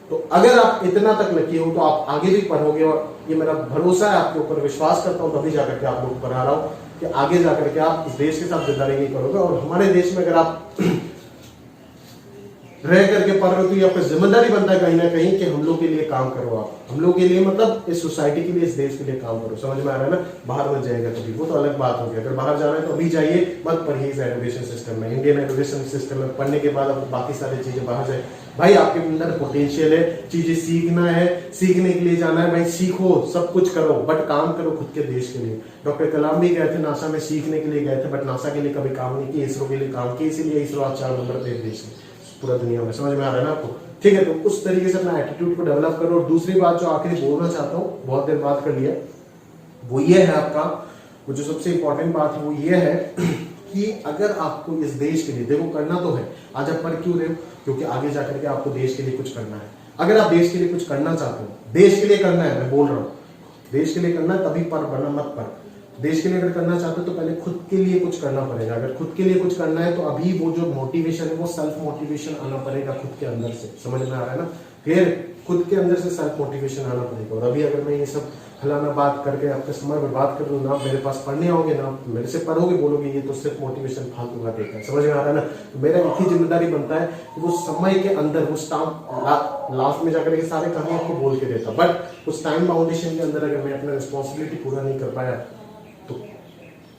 तो अगर आप इतना तक लकी हो तो आप आगे भी पढ़ोगे और ये मेरा भरोसा है, आपके ऊपर विश्वास करता हूँ, तभी जाकर के आप लोग पढ़ा रहा हूँ कि आगे जाकर के आप इस देश के साथ गद्दारी नहीं करोगे। और हमारे देश में अगर आप रह करके पढ़ रहे हो तो ये आपका जिम्मेदारी बनता है कहीं ना कहीं कि हम लोग के लिए काम करो। आप हम लोग के लिए मतलब इस सोसाइटी के लिए, इस देश के लिए काम करो। समझ में आ रहा है ना? बाहर मत जाएगा कभी, वो तो अलग बात होगी। अगर बाहर जाना है तो अभी जाइए, मत पढ़िए इस एजुकेशन सिस्टम में, इंडियन एजुकेशन सिस्टम में। पढ़ने के बाद अब बाकी सारी चीजें बाहर जाए। भाई आपके अंदर पोटेंशियल है, चीजें सीखना है, सीखने के लिए जाना है, भाई सीखो, सब कुछ करो, बट काम करो खुद के देश के लिए। डॉक्टर कलाम भी गए थे नासा में, सीखने के लिए गए थे, बट नासा के लिए कभी काम नहीं किया, इसरो के लिए काम किया, इसीलिए इसरो आज 4 नंबर पे देश है पूरा दुनिया में। समझ में आ रहा है ना आपको? ठीक है, तो उस तरीके से अपना एटीट्यूड को डेवलप करो। और दूसरी बात जो आखिरी बोलना चाहता हूँ, बहुत देर बात कर लिया, वो ये है आपका, वो जो सबसे इंपॉर्टेंट बात है वो ये है कि अगर आपको इस देश के लिए, देखो करना तो है, आज आप पढ़ क्यों रहे हो? क्योंकि आगे जाकर के आपको देश के लिए कुछ करना है। अगर आप देश के लिए कुछ करना चाहते हो, देश के लिए करना है, मैं बोल रहा हूँ देश के लिए करना है, तभी पढ़, वरना मत पढ़। देश के लिए अगर करना चाहते हो तो पहले खुद के लिए कुछ करना पड़ेगा। अगर खुद के लिए कुछ करना है तो अभी वो जो मोटिवेशन है वो सेल्फ मोटिवेशन आना पड़ेगा खुद के अंदर से। समझ में आ रहा है ना? फिर खुद के अंदर से सेल्फ मोटिवेशन आना पड़ेगा। और अभी अगर मैं ये सब फलाना बात करके आपका समय बर्बाद कर दूं, ना मेरे पास पढ़ने आओगे, ना मेरे से पढ़ोगे, बोलोगे ये तो सिर्फ मोटिवेशन फालतू का देता है। समझ में आ रहा है ना? तो मेरा एक ही जिम्मेदारी बनता है कि वो समय के अंदर वो लास्ट में जाकर के सारे कहानी आपको बोल के देता, बट उस टाइम बाउंडेशन के अंदर अगर मैं अपना रिस्पॉन्सिबिलिटी पूरा नहीं कर पाया तो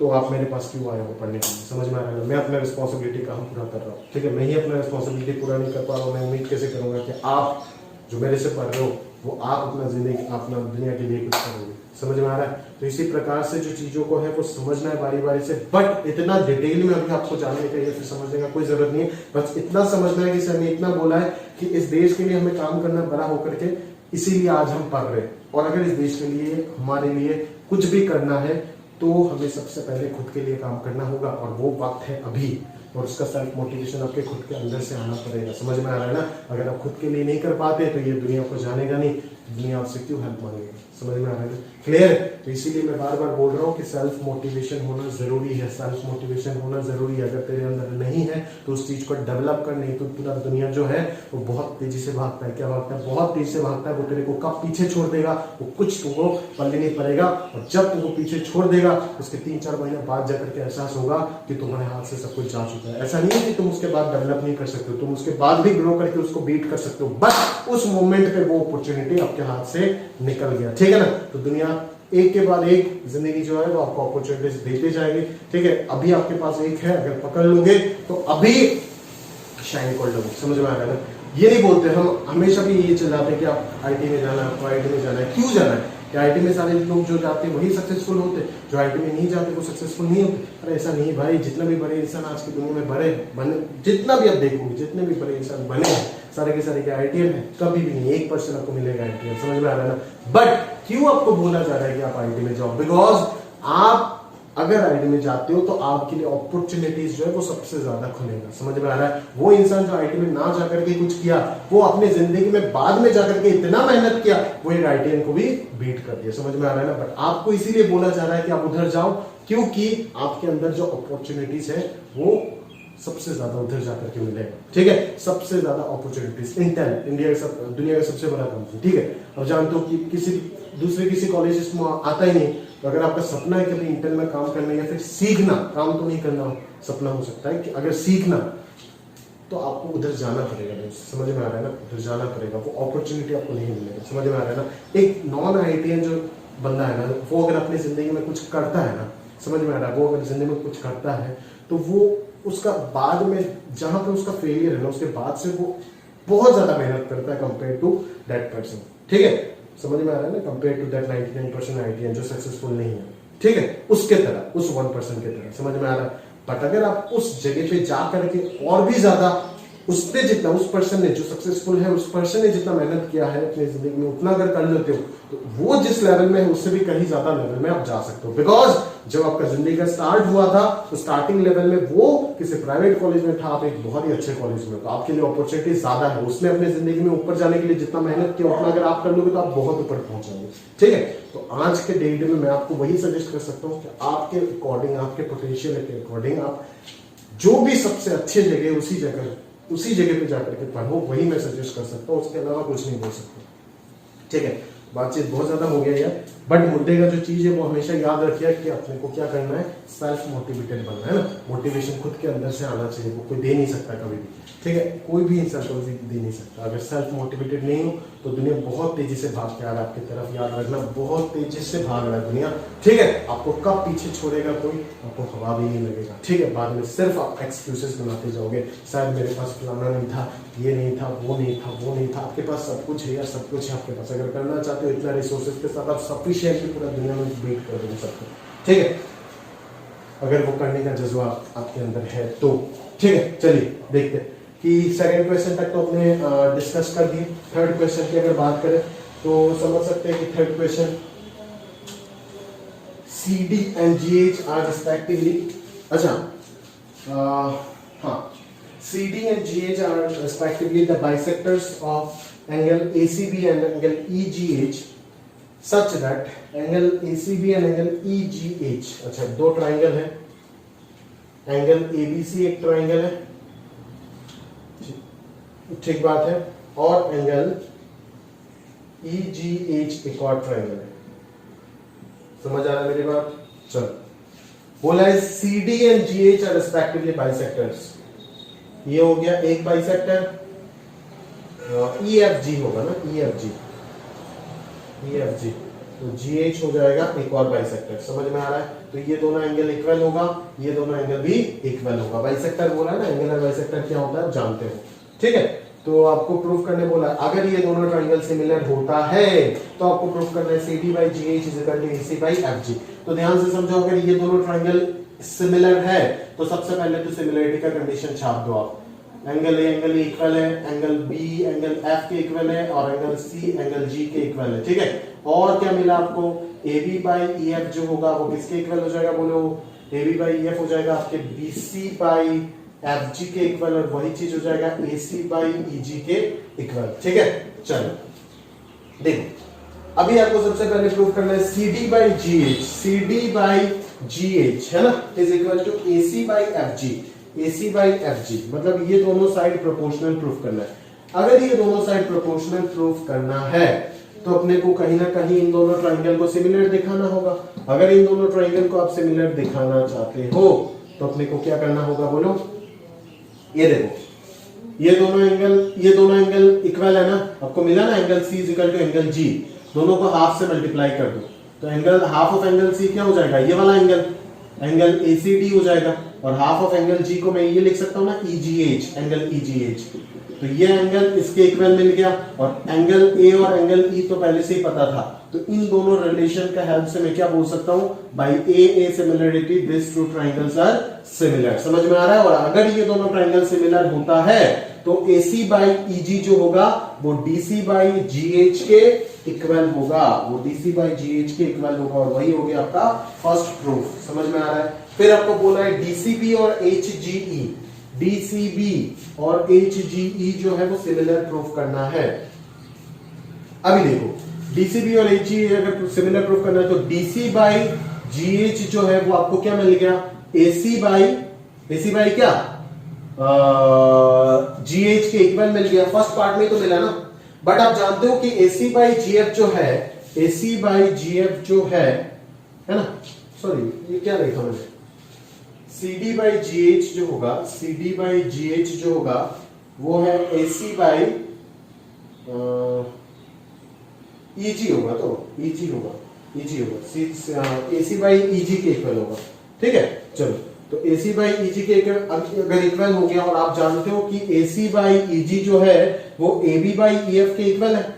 तो आप मेरे पास क्यों आए हो पढ़ने के लिए? समझ में आ रहा है ना? मैं अपना रिस्पॉन्सिबिलिटी काम पूरा कर रहा हूँ, ठीक है? मैं ही अपना रिस्पॉन्सिबिलिटी पूरा नहीं कर पा रहा हूँ, मैं उम्मीद कैसे करूंगा कि आप जो मेरे से पढ़ रहे हो वो आप अपना जिंदगी अपना दुनिया के लिए कुछ करोगे? समझ में आ रहा है? तो इसी प्रकार से जो चीजों को है वो समझना है बारी बारी से, बट इतना डिटेल में अभी आपको जानने का या फिर समझने का कोई जरूरत नहीं है। बस इतना समझना है कि सर ने इतना बोला है कि इस देश के लिए हमें काम करना बड़ा होकर के, इसीलिए आज हम पढ़ रहे हैं। और अगर इस देश के लिए हमारे लिए कुछ भी करना है तो हमें सबसे पहले खुद के लिए काम करना होगा, और वो वक्त है अभी। और उसका सेल्फ मोटिवेशन आपके खुद के अंदर से आना पड़ेगा। समझ में आ रहा है ना? अगर आप खुद के लिए नहीं कर पाते तो ये दुनिया को जानेगा नहीं, दुनिया आपसे क्यों हेल्प मांगेगा? समझ में आ रहा है? क्लियर? तो इसीलिए मैं बार बार बोल रहा हूँ कि सेल्फ मोटिवेशन होना जरूरी है, सेल्फ मोटिवेशन होना जरूरी है। अगर तेरे अंदर नहीं है तो उस चीज को डेवलप कर, नहीं तो पूरा दुनिया जो है वो बहुत तेजी से भागता है। क्या भागता है? बहुत तेजी से भागता है। वो तेरे को कब पीछे छोड़ देगा वो कुछ तुमको पल्ले नहीं पड़ेगा, और जब तुमको पीछे छोड़ देगा उसके 3-4 महीने बाद जाकर के एहसास होगा कि तुम्हारे हाथ से सब कुछ जा चुका है। ऐसा नहीं है कि तुम उसके बाद डेवलप नहीं कर सकते हो, तुम उसके बाद भी ग्रो करके उसको बीट कर सकते हो, बट उस मोमेंट पे वो अपॉर्चुनिटी आपके हाथ से निकल गया। ठीक है ना? तो दुनिया एक के बाद एक जिंदगी जो है वो आपको अपॉर्चुनिटीज देते जाएगी। ठीक है? अभी आपके पास एक है, अगर पकड़ लोगे तो अभी शाइन कर लोगे। समझ में आ रहा है? ये नहीं बोलते हम हमेशा भी ये चिल्लाते हैं कि आप आईटी में जाना है, आपको आईटी में जाना है। क्यों जाना है? कि आईटी में सारे लोग जो जाते हैं वही सक्सेसफुल होते, जो आईटी में नहीं जाते वो सक्सेसफुल नहीं होते। अरे ऐसा नहीं भाई, जितना भी बड़े इंसान आज की दुनिया में बने, जितना भी आप देखोगे जितने भी बड़े इंसान बने हैं सारे के सारे क्या आईटीएन है? कभी भी नहीं 1% आपको मिलेगा आईटीएन। समझ में आ रहा है ना? बट क्यों आपको बोला जा रहा है कि आप आईटी में जाओ? बिकॉज आप अगर आईटी में जाते हो तो आपके लिए अपॉर्चुनिटीज जो है वो सबसे ज्यादा खुलेगा। समझ में आ रहा है? वो इंसान जो आईटी में ना जाकर के कुछ किया, वो अपने जिंदगी में बाद में जाकर के इतना मेहनत किया, वो एक आईटीएन को भी बीट कर दिया। समझ में आ रहा है ना? बट आपको इसीलिए बोला जा रहा है कि आप उधर जाओ क्योंकि आपके अंदर जो अपॉर्चुनिटीज है वो सबसे ज्यादा उधर जाकर के मिलेगा। ठीक है? सबसे ज्यादा अपॉर्चुनिटीज इंटेल इंडिया का दुनिया का सबसे बड़ा कंपनी। ठीक है? अब जानते हो कि किसी कॉलेज में आता ही नहीं, तो अगर आपका सपना है कि भाई इंटेल में काम करना या फिर सीखना, काम तो नहीं करना सपना हो सकता है कि अगर सीखना तो आपको उधर जाना पड़ेगा। समझ में आ रहा है ना? उधर जाना पड़ेगा, वो अपॉर्चुनिटी आपको नहीं मिलेगा। समझ में आ रहा है ना? एक नॉन आईटीएन जो बंदा है ना, वो अगर अपनी जिंदगी में कुछ करता है ना, समझ में आ रहा है, वो अगर जिंदगी में कुछ करता है तो वो उसका बाद में जहां पे उसका फेलियर है ना, उसके बाद से वो बहुत ज्यादा मेहनत करता है कंपेयर टू दैट पर्सन। ठीक है? समझ में आ रहा है ना? कंपेयर टू दैट 99% आईटीएन जो सक्सेसफुल नहीं है। ठीक है? उसके तरह, उस 1% के तरह। समझ में आ रहा है? बट अगर आप उस जगह पे जा करके और भी ज्यादा उसने जितना, उस पर्सन ने जो सक्सेसफुल है, उस पर्सन ने जितना मेहनत किया है अपनी जिंदगी में, उतना अगर कर लेते हो तो वो जिस लेवल में है उससे भी कहीं ज्यादा लेवल में आप जा सकते हो। बिकॉज जब आपका जिंदगी का स्टार्ट हुआ था तो स्टार्टिंग लेवल में वो किसी प्राइवेट कॉलेज में था, आप एक बहुत ही अच्छे कॉलेज में, तो आपके लिए अपॉर्चुनिटी ज्यादा है। उसने अपनी जिंदगी में ऊपर जाने के लिए जितना मेहनत किया उतना अगर आप कर लोगे तो आप बहुत ऊपर पहुंच जाओगे। ठीक है? तो आज के डेट में मैं आपको वही सजेस्ट कर सकता हूँ कि आपके अकॉर्डिंग, आपके पोटेंशियल के अकॉर्डिंग आप जो भी सबसे अच्छे जगह उसी जगह पे जाकर के पढ़ो, वही मैं सजेस्ट कर सकता हूँ। उसके अलावा कुछ नहीं बोल सकता। ठीक है? बातचीत बहुत ज्यादा हो गया यार, बट मुद्दे का जो चीज है वो हमेशा याद रखिए कि अपने को क्या करना है, सेल्फ मोटिवेटेड बनना है ना। मोटिवेशन खुद के अंदर से आना चाहिए, वो कोई दे नहीं सकता कभी भी। ठीक है? कोई भी इंसान को दे नहीं सकता। अगर सेल्फ मोटिवेटेड नहीं हो तो दुनिया बहुत तेजी से भाग के आ रहा है आपकी तरफ। याद रखना, बहुत तेजी से भाग रहा है दुनिया। ठीक है? आपको कब पीछे छोड़ेगा कोई, आपको हवा भी नहीं लगेगा। ठीक है? बाद में सिर्फ आप एक्सक्यूजेस बनाते जाओगे, शायद मेरे पास फलाना नहीं था, ये नहीं था, वो नहीं था, वो नहीं था। आपके पास सब कुछ है यार, सब कुछ है आपके पास। अगर करना चाहते हो इतना रिसोर्सेज के साथ आप सफिशिएंटली पूरा दुनिया में बीट कर दोगे सबको। ठीक है? अगर वो करने का जज्बा आपके अंदर है तो। ठीक है? चलिए देखते हैं कि सेकंड क्वेश्चन तक तो अपने डिस्कस कर दिए। थर्ड क्वेश्चन की अगर बात करें तो समझ सकते हैं कि third question CD and GH are respectively, अच्छा हाँ, CD and GH are respectively the bisectors of angle ACB and angle EGH such that angle ACB and angle EGH, अच्छा दो ट्राइंगल है, एंगल ABC एक ट्राइंगल है, ठीक बात है, और एंगल EGH एक और ट्राइंगल है। समझ आ रहा है मेरी बात? चलो, बोला है CD and GH are respectively bisectors. ये हो गया एक बाइसेक्टर, EFG होगा ना, EFG तो GH हो जाएगा एक और बाइसेक्टर। समझ में आ रहा है? तो ये दोनों एंगल इक्वल होगा, ये दोनों एंगल भी इक्वल होगा। बाइसेक्टर बोला है ना, एंगुलर बाइसेक्टर क्या होता है आप जानते हो, ठीक है। तो आपको प्रूफ करने बोला अगर ये दोनों ट्राइंगल सिमिलर होता है तो आपको प्रूफ करना है CD/GH = AC/FG। तो ध्यान से समझो, अगर ये दोनों ट्राइंगल सिमिलर है तो सबसे पहले तो सिमिलरिटी का कंडीशन छाप दो आप। एंगल ए एंगल इक्वल है, एंगल बी एंगल एफ के इक्वल है और एंगल सी एंगल जी के इक्वल है, ठीक है। और क्या मिला आपको, AB/EF जो होगा वो किसके इक्वल हो जाएगा, बोलो AB/EF हो जाएगा आपके BC/FG के इक्वल, और वही चीज हो जाएगा AC/EG के इक्वल, ठीक है। चलो देखो, अभी आपको सबसे पहले प्रूव करना है CD/GH है ना इज इक्वल टू AC/FG मतलब ये दोनों साइड प्रोपोर्शनल प्रूफ करना है। अगर ये दोनों साइड प्रोपोर्शनल प्रूफ करना है तो अपने को कहीं ना कहीं इन दोनों ट्राइंगल को सिमिलर दिखाना होगा। अगर इन दोनों ट्राइंगल को आप सिमिलर दिखाना चाहते हो तो अपने को क्या करना होगा, बोलो। ये देखो, ये दोनों एंगल इक्वल है ना, आपको मिला ना एंगल C = एंगल G, दोनों को हाफ से मल्टीप्लाई कर दो तो angle half of angle C क्या हो जाएगा, ये वाला एंगल ACD हो जाएगा, और हाफ ऑफ एंगल G को मैं ये लिख सकता हूं ना EGH, एंगल EGH। तो ये एंगल इसके इक्वल मिल गया, और एंगल A और एंगल E तो पहले से ही पता था, तो इन दोनों रिलेशन का हेल्प से मैं क्या बोल सकता हूं, by A similarity this two triangles are similar. समझ में आ रहा है? और अगर ये दोनों ट्राइंगल सिमिलर होता है तो AC/EG जो होगा वो DC/GH के इक्वल होगा, वो DC/GH के इक्वल होगा, और वही हो गया आपका फर्स्ट प्रूफ। समझ में आ रहा है? फिर आपको बोला है DCB और HGE जो है वो सिमिलर प्रूफ करना है। अभी देखो, DCB और HGE अगर सिमिलर प्रूफ करना है तो DC/GH जो है वो आपको क्या मिल गया, AC क्या GH के इक्वल मिल गया। फर्स्ट पार्ट में तो मिला ना, बट आप जानते हो कि AC/GF जो है ना, सॉरी ये क्या लिखा मैंने, CD/GH जो होगा वो है AC/EG होगा, तो EG होगा AC/EG के इक्वल होगा, ठीक है। चलो, तो AC/EG के अगर इक्वल हो गया, और आप जानते हो कि AC/EG जो है वो AB/EF के इक्वल है,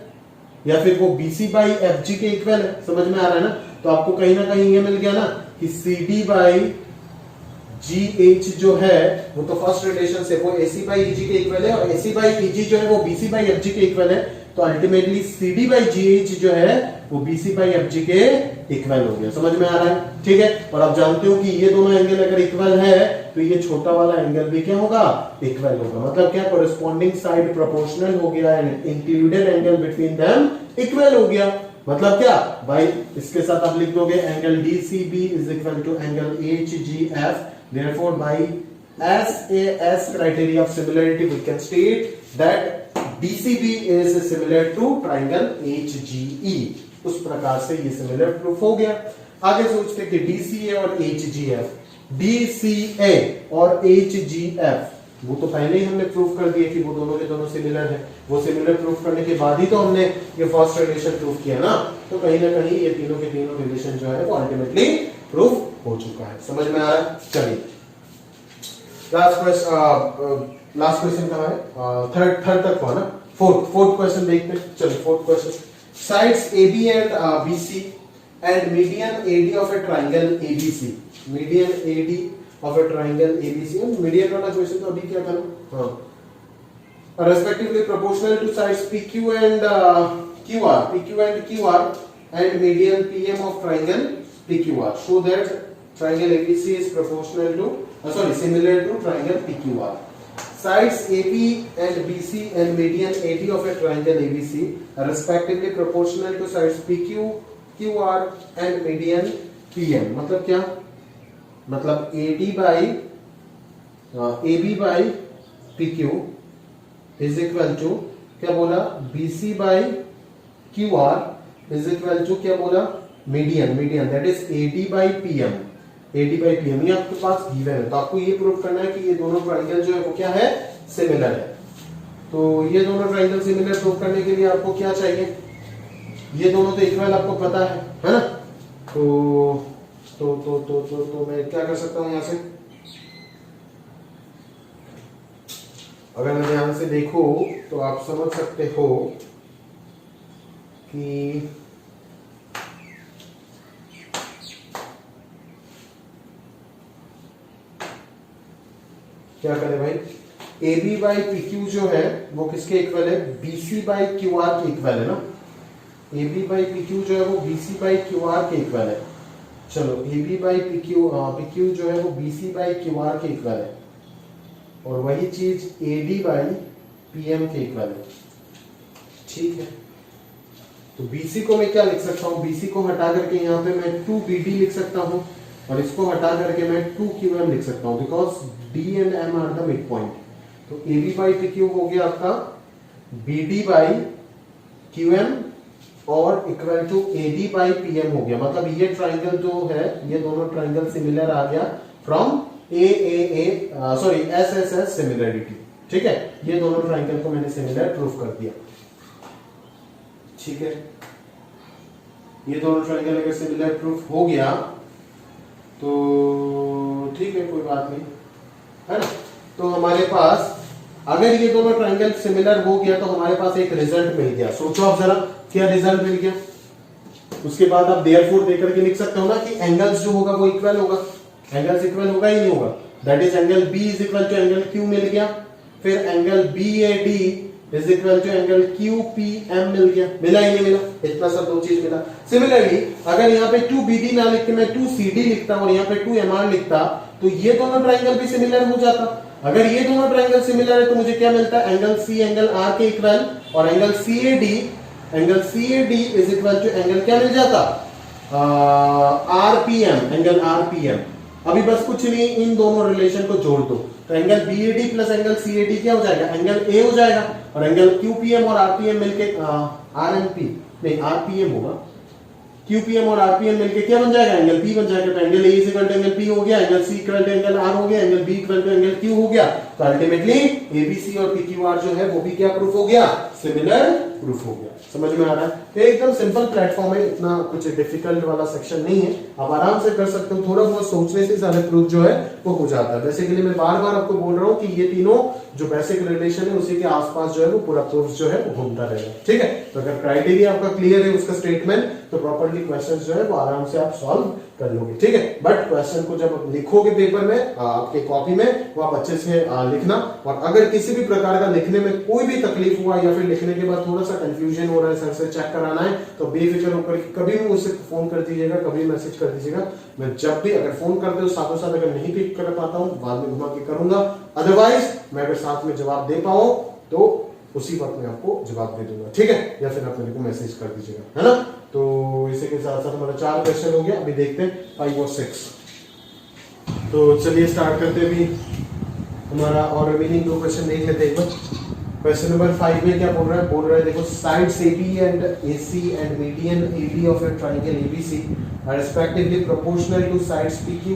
या फिर वो BC/FG के इक्वल है। समझ में आ रहा है ना? तो आपको कहीं ना कहीं ये मिल गया ना कि CD/GH जो है वो तो फर्स्ट रिलेशन से वो AC/EG के इक्वल है, और AC/EG जो है वो BC/FG के इक्वल है, तो अल्टीमेटली CD/GH जो है वो BC/FG के इक्वल हो गया। समझ में आ रहा है? ठीक है। और आप जानते हो कि ये दोनों एंगल अगर इक्वल है तो ये छोटा वाला एंगल भी क्या होगा, इक्वल होगा। मतलब क्या, कोरिस्पोंडिंग साइड प्रोपोर्शनल हो गया and included angle between them equal हो गया। मतलब क्या भाई, इसके साथ आप लिख दोगे angle DCB = angle HGF, therefore by SAS criteria of similarity we can state that DCB is similar to triangle HGE। उस प्रकार से ये सिमिलर प्रूफ हो गया। आगे सोचते कि DCA और HGF वो तो पहले ही हमने प्रूफ कर दिया कि वो दोनों के दोनों सिमिलर है। वो सिमिलर प्रूफ करने के बाद ही तो हमने ये फर्स्ट रिलेशन प्रूफ किया ना, तो कहीं ना कहीं ये तीनों के तीनों रिलेशन जो है वो अल्टीमेटली प्रूफ हो चुका है। समझ में आ रहा है? चलिए, लास्ट क्वेश्चन कहाँ है, थर्ड तक हुआ ना, फोर्थ क्वेश्चन देखते हैं। चलिए, fourth question, sides AB and BC and median AD of A triangle ABC, median AD of A triangle ABC। Median वाला क्वेश्चन तो अभी क्या करो, हाँ, respectively proportional two sides PQ and QR and median PM of triangle PQR, show that triangle ABC is similar to triangle PQR. Sides AB and BC and median AD of a triangle ABC are respectively proportional to sides PQ, QR and median PM। मतलब क्या, मतलब AB by PQ is equal to क्या बोला, BC by QR is equal to क्या बोला, median that is AD by PM ये आपके पास given है। तो आपको ये प्रूव करना है कि ये दोनों ट्राइंगल जो है वो क्या है, सिमिलर है। तो ये दोनों ट्राइंगल सिमिलर प्रूव करने के लिए आपको क्या चाहिए, ये दोनों तो इक्वल आपको पता है ना। तो मैं क्या कर सकता हूं यहां से, अगर मैं ध्यान से देखो तो आप समझ सकते हो कि क्या करें भाई, A B by P Q जो है वो किसके इक्वल है, B C by Q R के इक्वल है ना। A B by P Q जो है वो B C by Q R के इक्वल है। चलो A B by P Q जो है वो B C by Q R के इक्वल है, और वही चीज A D by P M के इक्वल है। ठीक है, तो बीसी को मैं क्या लिख सकता हूं, बीसी को हटा करके यहाँ पे मैं 2BD लिख सकता हूं, और इसको हटा करके मैं 2QM लिख सकता हूं, because D and M are the mid point. तो AB बाई PQ हो गया आपका BD बाई QM और equal to AD by PM हो गया। मतलब ये ट्राइंगल जो है, ये दोनों ट्राइंगल सिमिलर आ गया फ्रॉम SSS सिमिलरिटी। ठीक है, ये दोनों ट्राइंगल को मैंने सिमिलर प्रूफ कर दिया। ठीक है, ये दोनों ट्राइंगल अगर सिमिलर प्रूफ हो गया तो ठीक है, कोई बात नहीं, है ना। तो हमारे पास अगर ये दोनों ट्राइंगल सिमिलर हो गया तो हमारे पास एक रिजल्ट मिल गया। सोचो आप जरा, क्या रिजल्ट मिल गया। उसके बाद आप देयरफॉर देकर के लिख सकते हो ना कि एंगल्स जो होगा वो इक्वल होगा। एंगल्स इक्वल होगा ही नहीं होगा, that is angle B is equal to angle Q मिल गया, फिर angle B A D is equal to angle Q P M मिल गया। मिला ही नहीं मिला, इतना सब दो चीज मिला। सिमिलरली अगर यहाँ पे 2BD ना लिख के मैं 2CD लिखता और यहाँ पे 2MR लिखता तो ये दोनों ट्राइंगल भी सिमिलर हो जाता। अगर ये दोनों ट्राइंगल सिमिलर है तो मुझे क्या मिलता है, एंगल सी एंगल आर के इक्वल, और angle C A D is equal to angle क्या मिल जाता, आरपीएम, एंगल आरपीएम। अभी बस कुछ नहीं, इन दोनों रिलेशन को जोड़ दो तो angle BAD plus angle CAD क्या हो जाएगा, एंगल ए हो जाएगा, और एंगल क्यूपीएम और आरपीएम मिलके आरएमपी नहीं आरपीएम होगा, क्यूपीएम और आरपीएम मिलके क्या बन जाएगा, एंगल पी बन जाएगा। तो angle A is equal to angle P हो गया, angle C equal to angle R हो गया, angle B equal to angle Q हो गया। तो अल्टीमेटली एबीसी और पीक्यूआर जो है वो भी क्या प्रूफ हो गया, सिमिलर प्रूफ हो गया। समझ में आ रहा है। तो एकदम सिंपल प्लेटफॉर्म है, इतना कुछ डिफिकल्ट वाला सेक्शन नहीं है, आप आराम से कर सकते हो। थोड़ा बहुत सोचने से सारे प्रूफ जो है वो हो जाता है। बेसिकली मैं बार बार आपको बोल रहा हूँ कि ये तीनों जो बेसिक रिलेशन है उसी के आसपास जो है वो पूरा प्रूफ जो है वो घूमता रहेगा। ठीक है, तो अगर क्राइटेरिया आपका क्लियर है उसका स्टेटमेंट, तो प्रॉपर्ली क्वेश्चन जो है वो आराम से आप सॉल्व कर लोगे। ठीक है, बट क्वेश्चन को जब लिखोगे पेपर में, आपके कॉपी में, वो आप अच्छे से लिखना। और अगर किसी भी प्रकार का लिखने में कोई भी तकलीफ हुआ या फिर लिखने के बाद थोड़ा सा कंफ्यूजन हो रहा है, सर से चेक कराना है, तो बेफिक्र होकर कभी भी मुझसे फोन कर दीजिएगा, कभी मैसेज कर दीजिएगा। मैं जब भी अगर फोन करते हो साथों साथ अगर नहीं पिक कर पाता हूँ बाद में घुमा के करूंगा, अदरवाइज मैं अगर साथ में जवाब दे पाऊं तो उसी वक्त मैं आपको जवाब दे दूंगा। ठीक है, या फिर आप मेरे को मैसेज कर दीजिएगा, है ना। तो इसी के साथ साथ हमारा 4 क्वेश्चन हो गया। अभी देखते हैं 5 और 6। तो चलिए स्टार्ट करते हैं। अभी हमारा और रिमेनिंग 2 क्वेश्चन देख लेते हैं एक बार। क्वेश्चन नंबर 5 में क्या बोल रहा है देखो, sides AB and AC and median AD of A triangle ABC are respectively proportional to sides PQ,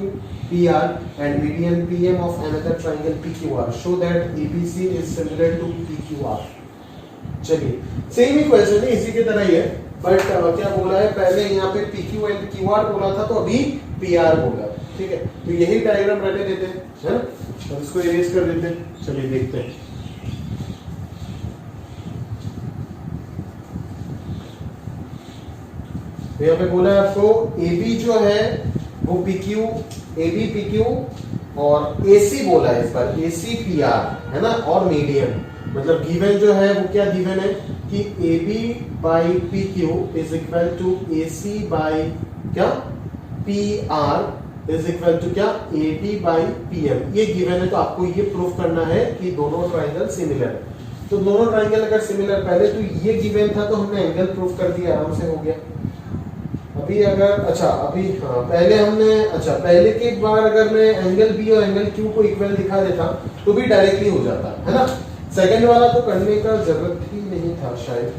PR and median PM of another triangle PQR. Show that ABC is similar to PQR. चलिए same ही question है, इसी की तरह ही है, but क्या बोला है, पहले यहाँ पे PQ एंड QR बोला था तो अभी PR बोला। ठीक है, तो यही डायग्राम रहने देते हैं, है ना, और इसको इरेज कर देते हैं। चलिए देखते हैं। तो यहाँ पे बोला है आपको AB जो है वो PQ, AB PQ और AC बोला है इस बार, AC PR, है ना, और मीडियन। मतलब गिवन जो है वो क्या गिवन है कि AB by PQ is equal to AC by क्या PR इज इक्वल टू क्या AD बाई PM। ये गिवन है, तो आपको ये प्रूफ करना है कि दोनों ट्राइंगल सिमिलर है। तो दोनों ट्राइंगल अगर सिमिलर, पहले तो ये गिवन था तो हमने एंगल प्रूफ कर दिया, आराम से हो गया। अभी अगर पहले हमने पहले के बार अगर मैं एंगल बी और एंगल क्यू को इक्वल दिखा देता तो भी डायरेक्टली हो जाता, है ना। सेकंड वाला तो करने का जरूरत ही नहीं था शायद,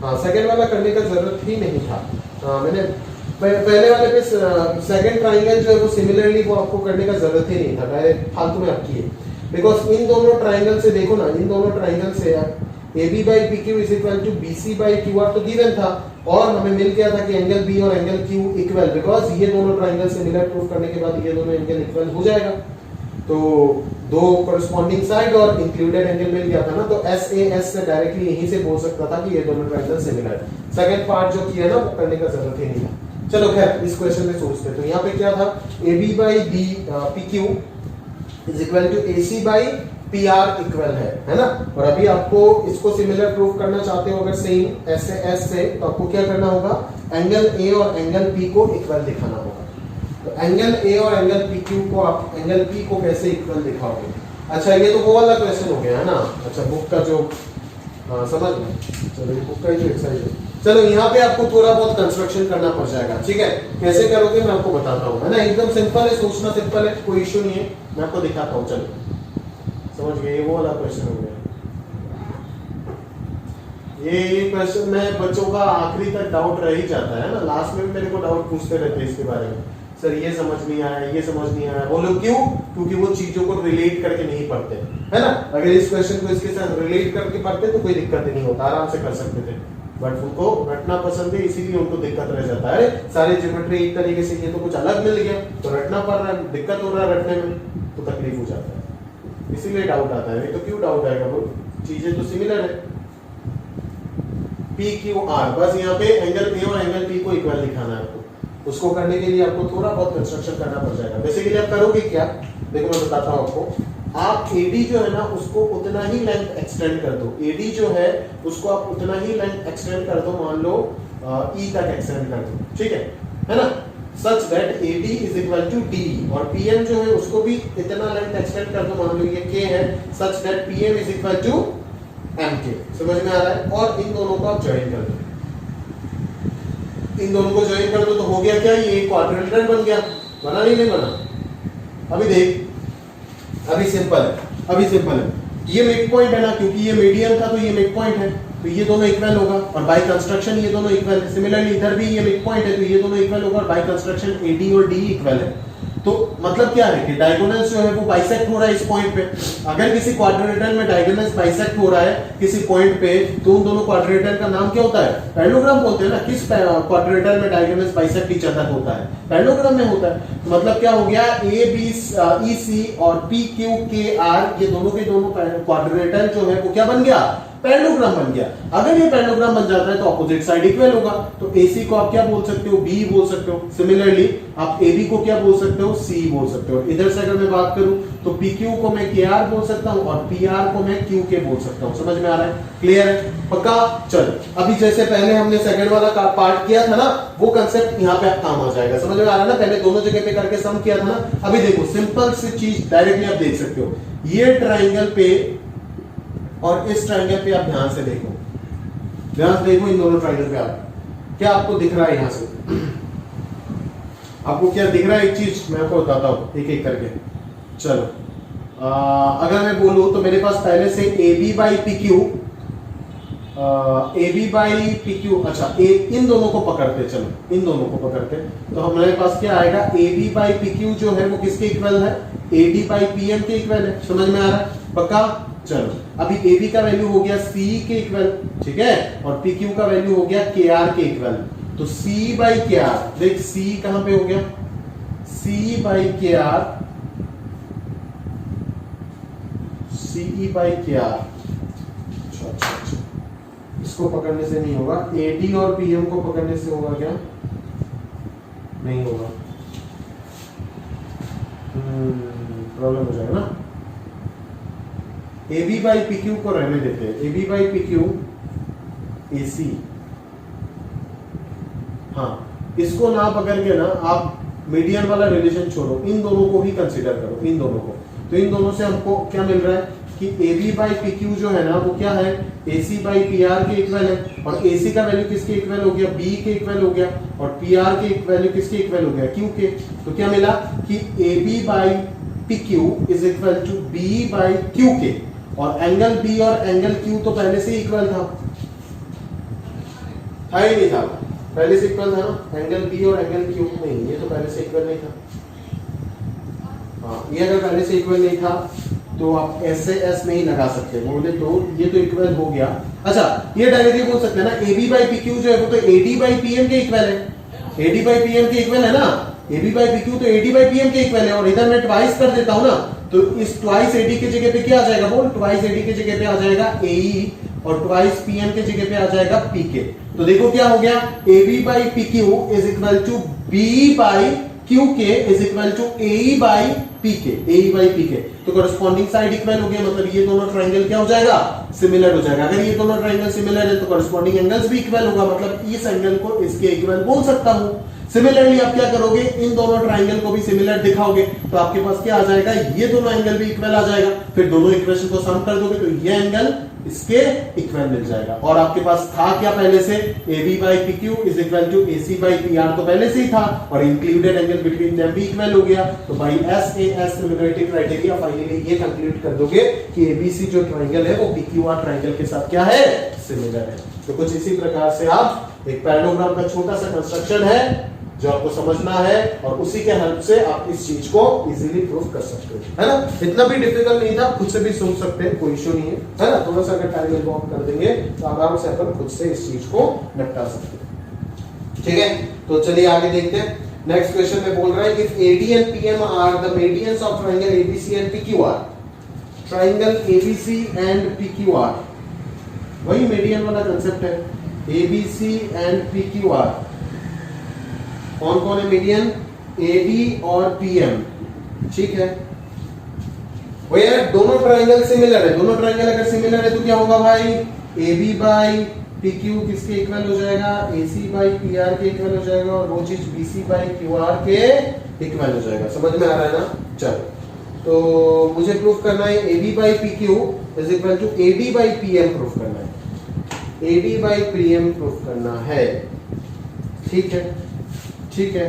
हाँ सेकंड वाला करने का जरूरत ही नहीं था। मैंने पहले वाले पे सेकंड ट्राइंगल जो है वो सिमिलरली वो आपको करने का जरूरत ही नहीं था, डायरेक्ट फालतू में आप किए। बिकॉज इन दोनों ट्राइंगल से देखो ना, इन दोनों ट्राइंगल से AB by PQ is equal to BC by QR तो गिवन था, और हमें मिल गया था कि एंगल B और एंगल Q इक्वल, बिकॉज ये दोनों ट्राइंगल सिमिलर प्रूफ करने के बाद ये दोनों एंगल इक्वल हो जाएगा। तो दो कोरिस्पोंडिंग साइड और इंक्लूडेड एंगल मिल गया था ना, तो SAS से डायरेक्टली यहीं से बोल सकता था कि ये दोनों ट्राइंगल सिमिलर है। सेकंड पार्ट जो किया ना वो करने का जरूरत ही नहीं था। चलो खैर इस क्वेश्चन में सोचते हैं। तो यहाँ पे क्या था, AB by PQ is equal to AC by PR equal है ना। और अभी आपको इसको सिमिलर प्रूफ करना चाहते हो अगर सेम SAS से, तो आपको क्या करना होगा, एंगल A और एंगल P को इक्वल दिखाना होगा। तो एंगल A और एंगल PQ को आप एंगल P को कैसे इक्वल दिखाओगे? अच्छा ये तो वो वाला क्वेश्चन हो गया है ना। अच्छा बुक का जो समझ में, चलो ये बुक का ही जो एक्सरसाइज है। चलो यहाँ पे आपको थोड़ा बहुत कंस्ट्रक्शन करना पड़ जाएगा, ठीक है। कैसे करोगे मैं आपको बताता हूँ, है ना। एकदम सिंपल है, सोचना सिंपल है, कोई इश्यू नहीं है, मैं आपको दिखाता हूँ। चलो समझ गए, ये वो वाला क्वेश्चन हो गया। ये क्वेश्चन में बच्चों का आखिरी तक डाउट रह ही जाता है ना, लास्ट में भी मेरे को डाउट पूछते रहते हैं इसके बारे में, सर ये समझ नहीं आया, ये समझ नहीं आया। बोलो क्यों? क्योंकि वो चीजों को रिलेट करके नहीं पढ़ते, है ना। अगर इस क्वेश्चन को इसके साथ रिलेट करके पढ़ते तो कोई दिक्कत ही नहीं होता, आराम से कर सकते थे। बट उनको रटना पसंद है, इसीलिए उनको दिक्कत रह जाता है। सारे ज्योमेट्री एक तरीके से, ये तो कुछ अलग मिल गया तो रटना पड़ रहा है, दिक्कत हो रहा है रटने में, तो तकलीफ हो जाता है, इसीलिए डाउट आता है। तो क्यों डाउट आएगा, वो चीजें तो सिमिलर है। PQR, बस यहाँ पे एंगल A और एंगल P को इक्वल दिखाना है आपको। उसको करने के लिए आपको थोड़ा बहुत कंस्ट्रक्शन करना पड़ जाएगा। बेसिकली आप करोगे क्या, देखो मैं बताता हूँ आपको। आप AD जो है ना उसको उतना ही लेंथ एक्सटेंड कर दो, AD जो है उसको आप उतना ही लेंथ एक्सटेंड कर दो, मान लो E तक एक्सटेंड कर दो, ठीक है ना। Such that AD is equal to D, और PM जो है उसको भी इतना लेंथ एक्सटेंड कर दो, मान लो ये K है, such that PM is equal to MK। समझ में आ रहा है। और इन दोनों को आप ज्वाइन कर दो, इन दोनों को ज्वाइन कर दो तो हो गया क्या, ये क्वाड्रिलेटरल बन गया। बना नहीं बना? अभी देख, अभी सिंपल है, अभी सिंपल है। ये मिड पॉइंट है ना, क्योंकि ये मीडियन था तो ये मिड पॉइंट है, तो ये दोनों इक्वल होगा, और बाय कंस्ट्रक्शन ये दोनों इक्वल है। सिमिलरली इधर भी ये मिड पॉइंट है तो ये दोनों इक्वल होगा, और बाय कंस्ट्रक्शन AD और D इक्वल है। तो मतलब क्या है कि डायगोनल्स जो है वो बाइसेक्ट हो रहा है इस पॉइंट पे। अगर किसी क्वाड्रिलेटरल में डायगोनल्स बाइसेक्ट हो रहा है किसी पॉइंट पे, तो उन दोनों क्वाड्रिलेटरल का नाम क्या होता है, पैरेललोग्राम बोलते हैं ना। किस क्वाड्रिलेटरल में डायगोनल्स बाइसेक्ट ईच अदर होता है, पैरेललोग्राम में होता है। मतलब क्या हो गया, ABC और PQKR ये दोनों के दोनों क्वाड्रिलेटरल जो है वो क्या बन गया, पैरेललोग्राम बन गया। अगर ये पैरेललोग्राम बन जाता है तो ऑपोजिट साइड इक्वल होगा, तो AC को आप क्या बोल सकते हो, B बोल सकते हो। सिमिलरली आप AB को क्या बोल सकते हो, C बोल सकते हो। इधर से अगर मैं बात करूं तो PQ को मैं KR बोल सकता हूं, और PR को मैं QK बोल सकता हूं। समझ में आ रहा है, क्लियर है, पक्का। चलो अभी जैसे पहले हमने सेकंड वाला पार्ट किया था ना, वो कंसेप्ट यहाँ पे काम आ जाएगा। समझ में आ रहा है ना, पहले दोनों जगह पे करके सम किया था ना। अभी देखो सिंपल सी चीज डायरेक्टली आप देख सकते हो, ये ट्राइंगल पे और इस ट्राइंगल पे आप ध्यान से देखो, ध्यान से देखो इन दोनों ट्राइंगल पे आप क्या आपको दिख रहा है, यहां से आपको क्या दिख रहा है। एक चीज मैं आपको बताता हूं एक एक करके। चलो अगर मैं बोलूं तो मेरे पास पहले से AB by PQ, AB by PQ, अच्छा इन दोनों को पकड़ते, चलो इन दोनों को पकड़ते, तो हमारे पास क्या आएगा, AB by PQ जो है वो किसके इक्वल है, AD by PM के इक्वल है। समझ में आ रहा है, पक्का। चलो अभी AB का वैल्यू हो गया C के इक्वल, ठीक है, और PQ का वैल्यू हो गया KR के इक्वल। तो C by KR, देख C कहां पे हो गया, C by KR, CE by KR। अच्छा, इसको पकड़ने से नहीं होगा, AD और PM को पकड़ने से होगा क्या, नहीं होगा, प्रॉब्लम हो जाएगा ना। AB by PQ को रहने देते हैं, AB by PQ AC, हाँ इसको ना पकड़ के ना आप मीडियन वाला रिलेशन छोड़ो, इन दोनों को ही कंसीडर करो, इन दोनों को। तो इन दोनों से हमको क्या मिल रहा है कि AB by PQ जो है ना वो क्या है, AC by PR के इक्वल है, और AC का वैल्यू किसके इक्वल हो गया, B के इक्वल हो गया, और PR के वैल्यू किसके इक्वल हो गया, Q के। तो क्या मिला कि AB by PQ is equal to B by QK, और एंगल B और एंगल Q तो पहले से इक्वल था ही नहीं था, पहले से इक्वल था ना, एंगल B और एंगल Q नहीं, ये तो पहले से इक्वल नहीं था। हाँ ये अगर पहले से इक्वल नहीं था तो आप ऐसे एस नहीं लगा सकते, बोले तो ये तो इक्वल हो गया। अच्छा ये डायरेक्टली बोल सकते हैं ना AB बाई PQ जो है वो तो AD बाई PM के इक्वल है, AD बाई PM के इक्वल है ना, AB बाई PQ तो AD बाई PM के इक्वल है। और इधर मैं ट्वाइस कर देता हूं ना, तो इस ट्वाइस AD की जगह पे क्या आ जाएगा, बोल ट्वाइस AD की जगह पे आ जाएगा AE और ट्वाइस PM की जगह पे आ जाएगा PK। तो देखो क्या हो गया, AB by PQ is equal to B by QK is equal to AE by PK, AE by PK। तो कॉरेस्पॉन्डिंग साइड इक्वल हो गया, मतलब ये दोनों ट्रायंगल क्या हो जाएगा, सिमिलर हो जाएगा। अगर ये दोनों ट्रायंगल सिमिलर है तो कॉरेस्पॉन्डिंग एंगल्स भी इक्वल होगा, मतलब इस एंगल को इसके इक्वल बोल सकता हूं। सिमिलरली आप क्या करोगे, इन दोनों ट्रायंगल को भी सिमिलर दिखाओगे तो आपके पास क्या आ जाएगा, ये दोनों एंगल भी इक्वल आ जाएगा। फिर दोनों इक्वेशन को सम कर दोगे तो ये एंगल इसके इक्वल मिल जाएगा। और आपके पास था क्या पहले से, AB by PQ is equal to AC by PR तो पहले से ही था, और इंक्लूडेड एंगल बिटवीन देम भी इक्वल हो गया। तो by SAS similarity criteria finally ये कंक्लूड कर दोगे कि ABC जो ट्रायंगल है वो PQR ट्रायंगल के साथ क्या है, सिमिलर है। तो कुछ इसी प्रकार से आप एक पैरेललोग्राम का छोटा सा कंस्ट्रक्शन है जो आपको समझना है, और उसी के हेल्प से आप इस चीज को इजीली प्रूव कर सकते हो, है ना। इतना भी डिफिकल्ट नहीं था, खुद से भी सोच सकते हैं, कोई इशू नहीं है ना। थोड़ा सा अगर टाइम इन्वॉल्व कर देंगे तो आराम से अपन खुद से इस चीज को निपटा सकते हैं, ठीक है। तो चलिए आगे देखते हैं। नेक्स्ट क्वेश्चन में बोल रहा है if AD and PM are the medians of triangle ABC and PQR, triangle ABC and PQR, वही मीडियन वाला कंसेप्ट है, ABC एंड PQR। कौन कौन है मीडियन, AD और PM, ठीक है। वो यार दोनों ट्रायंगल सिमिलर है, दोनों ट्रायंगल अगर सिमिलर है तो क्या होगा भाई, AB बाई PQ किसके इक्वल हो जाएगा, AC बाई PR के इक्वल हो जाएगा, और वो चीज BC बाई QR के इक्वल हो जाएगा। समझ में आ रहा है ना। चलो तो मुझे प्रूफ करना है AB by PQ is equal to AD by PM proof करना है, AD बाई PM प्रूफ करना है, ठीक है, ठीक है।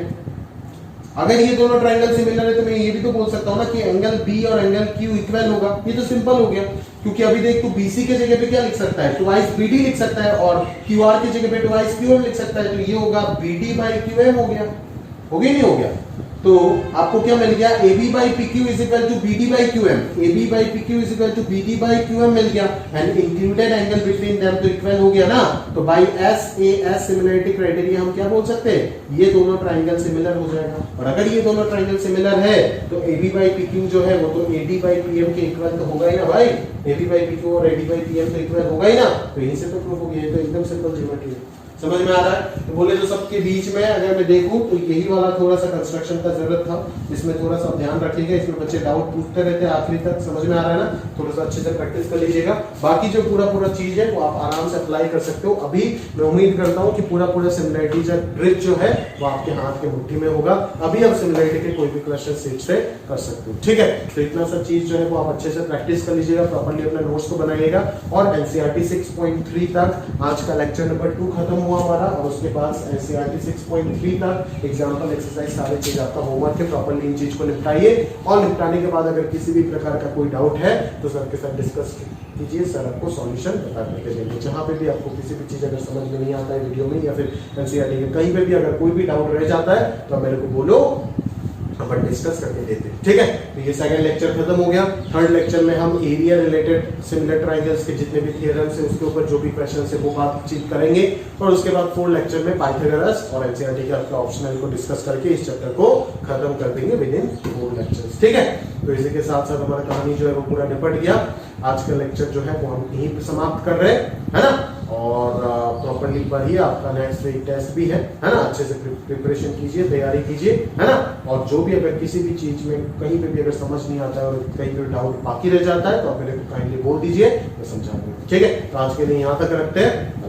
अगर ये दोनों ट्रायंगल सिमिलर है तो मैं ये भी तो बोल सकता हूं ना कि एंगल B और एंगल Q इक्वल होगा। ये तो सिंपल हो गया, क्योंकि अभी देख तू BC के जगह पे क्या लिख सकता है, ट्वाइस BD लिख सकता है, और QR की जगह पे ट्वाइस QM लिख सकता है। तो ये होगा BD बाई QM हो गया, हो गया नहीं हो गया। तो आपको क्या मिल गया, AB by PQ is equal to BD by QM, AB by PQ is equal to BD by QM मिल गया, and included angle between them तो इक्वल हो गया ना। तो बाई SAS सिमिलरिटी क्राइटेरिया हम क्या बोल सकते हैं, ये दोनों ट्रायंगल सिमिलर हो जाएगा। और अगर ये दोनों ट्रायंगल सिमिलर है तो AB बाई PQ जो है वो तो AD बाई PM के इक्वल तो होगा ही ना भाई, AB बाई PQ और AD बाई PM तो इक्वल होगा ही ना। तो यहीं से तो प्रूफ हो गया, ये तो एकदम सिंपल ज्योमेट्री है। समझ में आ रहा है। तो बोले तो सबके बीच में अगर मैं देखूं तो यही वाला थोड़ा सा कंस्ट्रक्शन का जरूरत था, इसमें थोड़ा सा ध्यान रखिएगा, इसमें बच्चे डाउट पूछते रहते हैं आखिरी तक। समझ में आ रहा है ना, थोड़ा सा अच्छे से प्रैक्टिस कर लीजिएगा। बाकी जो पूरा चीज है वो आप आराम से अप्लाई कर सकते हो। अभी मैं उम्मीद करता हूँ कि पूरा सिमिलरिटी ग्रिप जो है वो आपके हाथ के मुट्ठी में होगा। अभी आप सिमिलरिटी के कोई भी क्वेश्चन सीट से कर सकते हो, ठीक है। तो इतना सब चीज जो है वो आप अच्छे से प्रैक्टिस कर लीजिएगा, प्रॉपर्ली अपने नोट्स को बनाइएगा। और NCERT 6.3 तक आज का लेक्चर नंबर 2 खत्म हुआ हमारा, और उसके बाद NCERT 6.3 तक एग्जाम्पल एक्सरसाइज सारे चीज आपका होमवर्क है, प्रॉपर्ली इन चीज को निपटाइए। और निपटाने के बाद अगर किसी भी प्रकार का कोई डाउट है तो सर के साथ डिस्कस कीजिए, सर आपको सॉल्यूशन बता करके देंगे। जहां पे भी आपको किसी भी चीज अगर समझ में नहीं आता है वीडियो में या फिर NCERT के कहीं पे भी अगर कोई भी डाउट रह जाता है तो मेरे को बोलो, अपन डिस्कस करके देते हैं, ठीक है। तो ये सेकंड लेक्चर खत्म हो गया। थर्ड लेक्चर में हम एरिया रिलेटेड सिमिलर ट्रायंगल्स के जितने भी थ्योरम्स है उसके ऊपर जो भी क्वेश्चन है वो बातचीत करेंगे। और उसके बाद फोर्थ लेक्चर में पाइथागोरस और NCERT के आपका ऑप्शनल को डिस्कस करके इस चैप्टर को खत्म कर देंगे विद इन 4 लेक्चर्स, ठीक है। तो इसी के साथ साथ हमारा कहानी जो है वो पूरा निपट गया। आज का लेक्चर जो है वो हम यहीं पे समाप्त कर रहे हैं, है ना। और प्रॉपर्ली पढ़िए, आपका नेक्स्ट वीक टेस्ट भी है ना। अच्छे से प्रिपरेशन कीजिए, तैयारी कीजिए, है ना। और जो भी अगर किसी भी चीज में कहीं पे भी अगर समझ नहीं आता है और कहीं पे डाउट बाकी रह जाता है तो आप मेरे को काइंडली बोल दीजिए, मैं समझा दूंगा, ठीक है। तो आज के लिए यहाँ तक रखते हैं।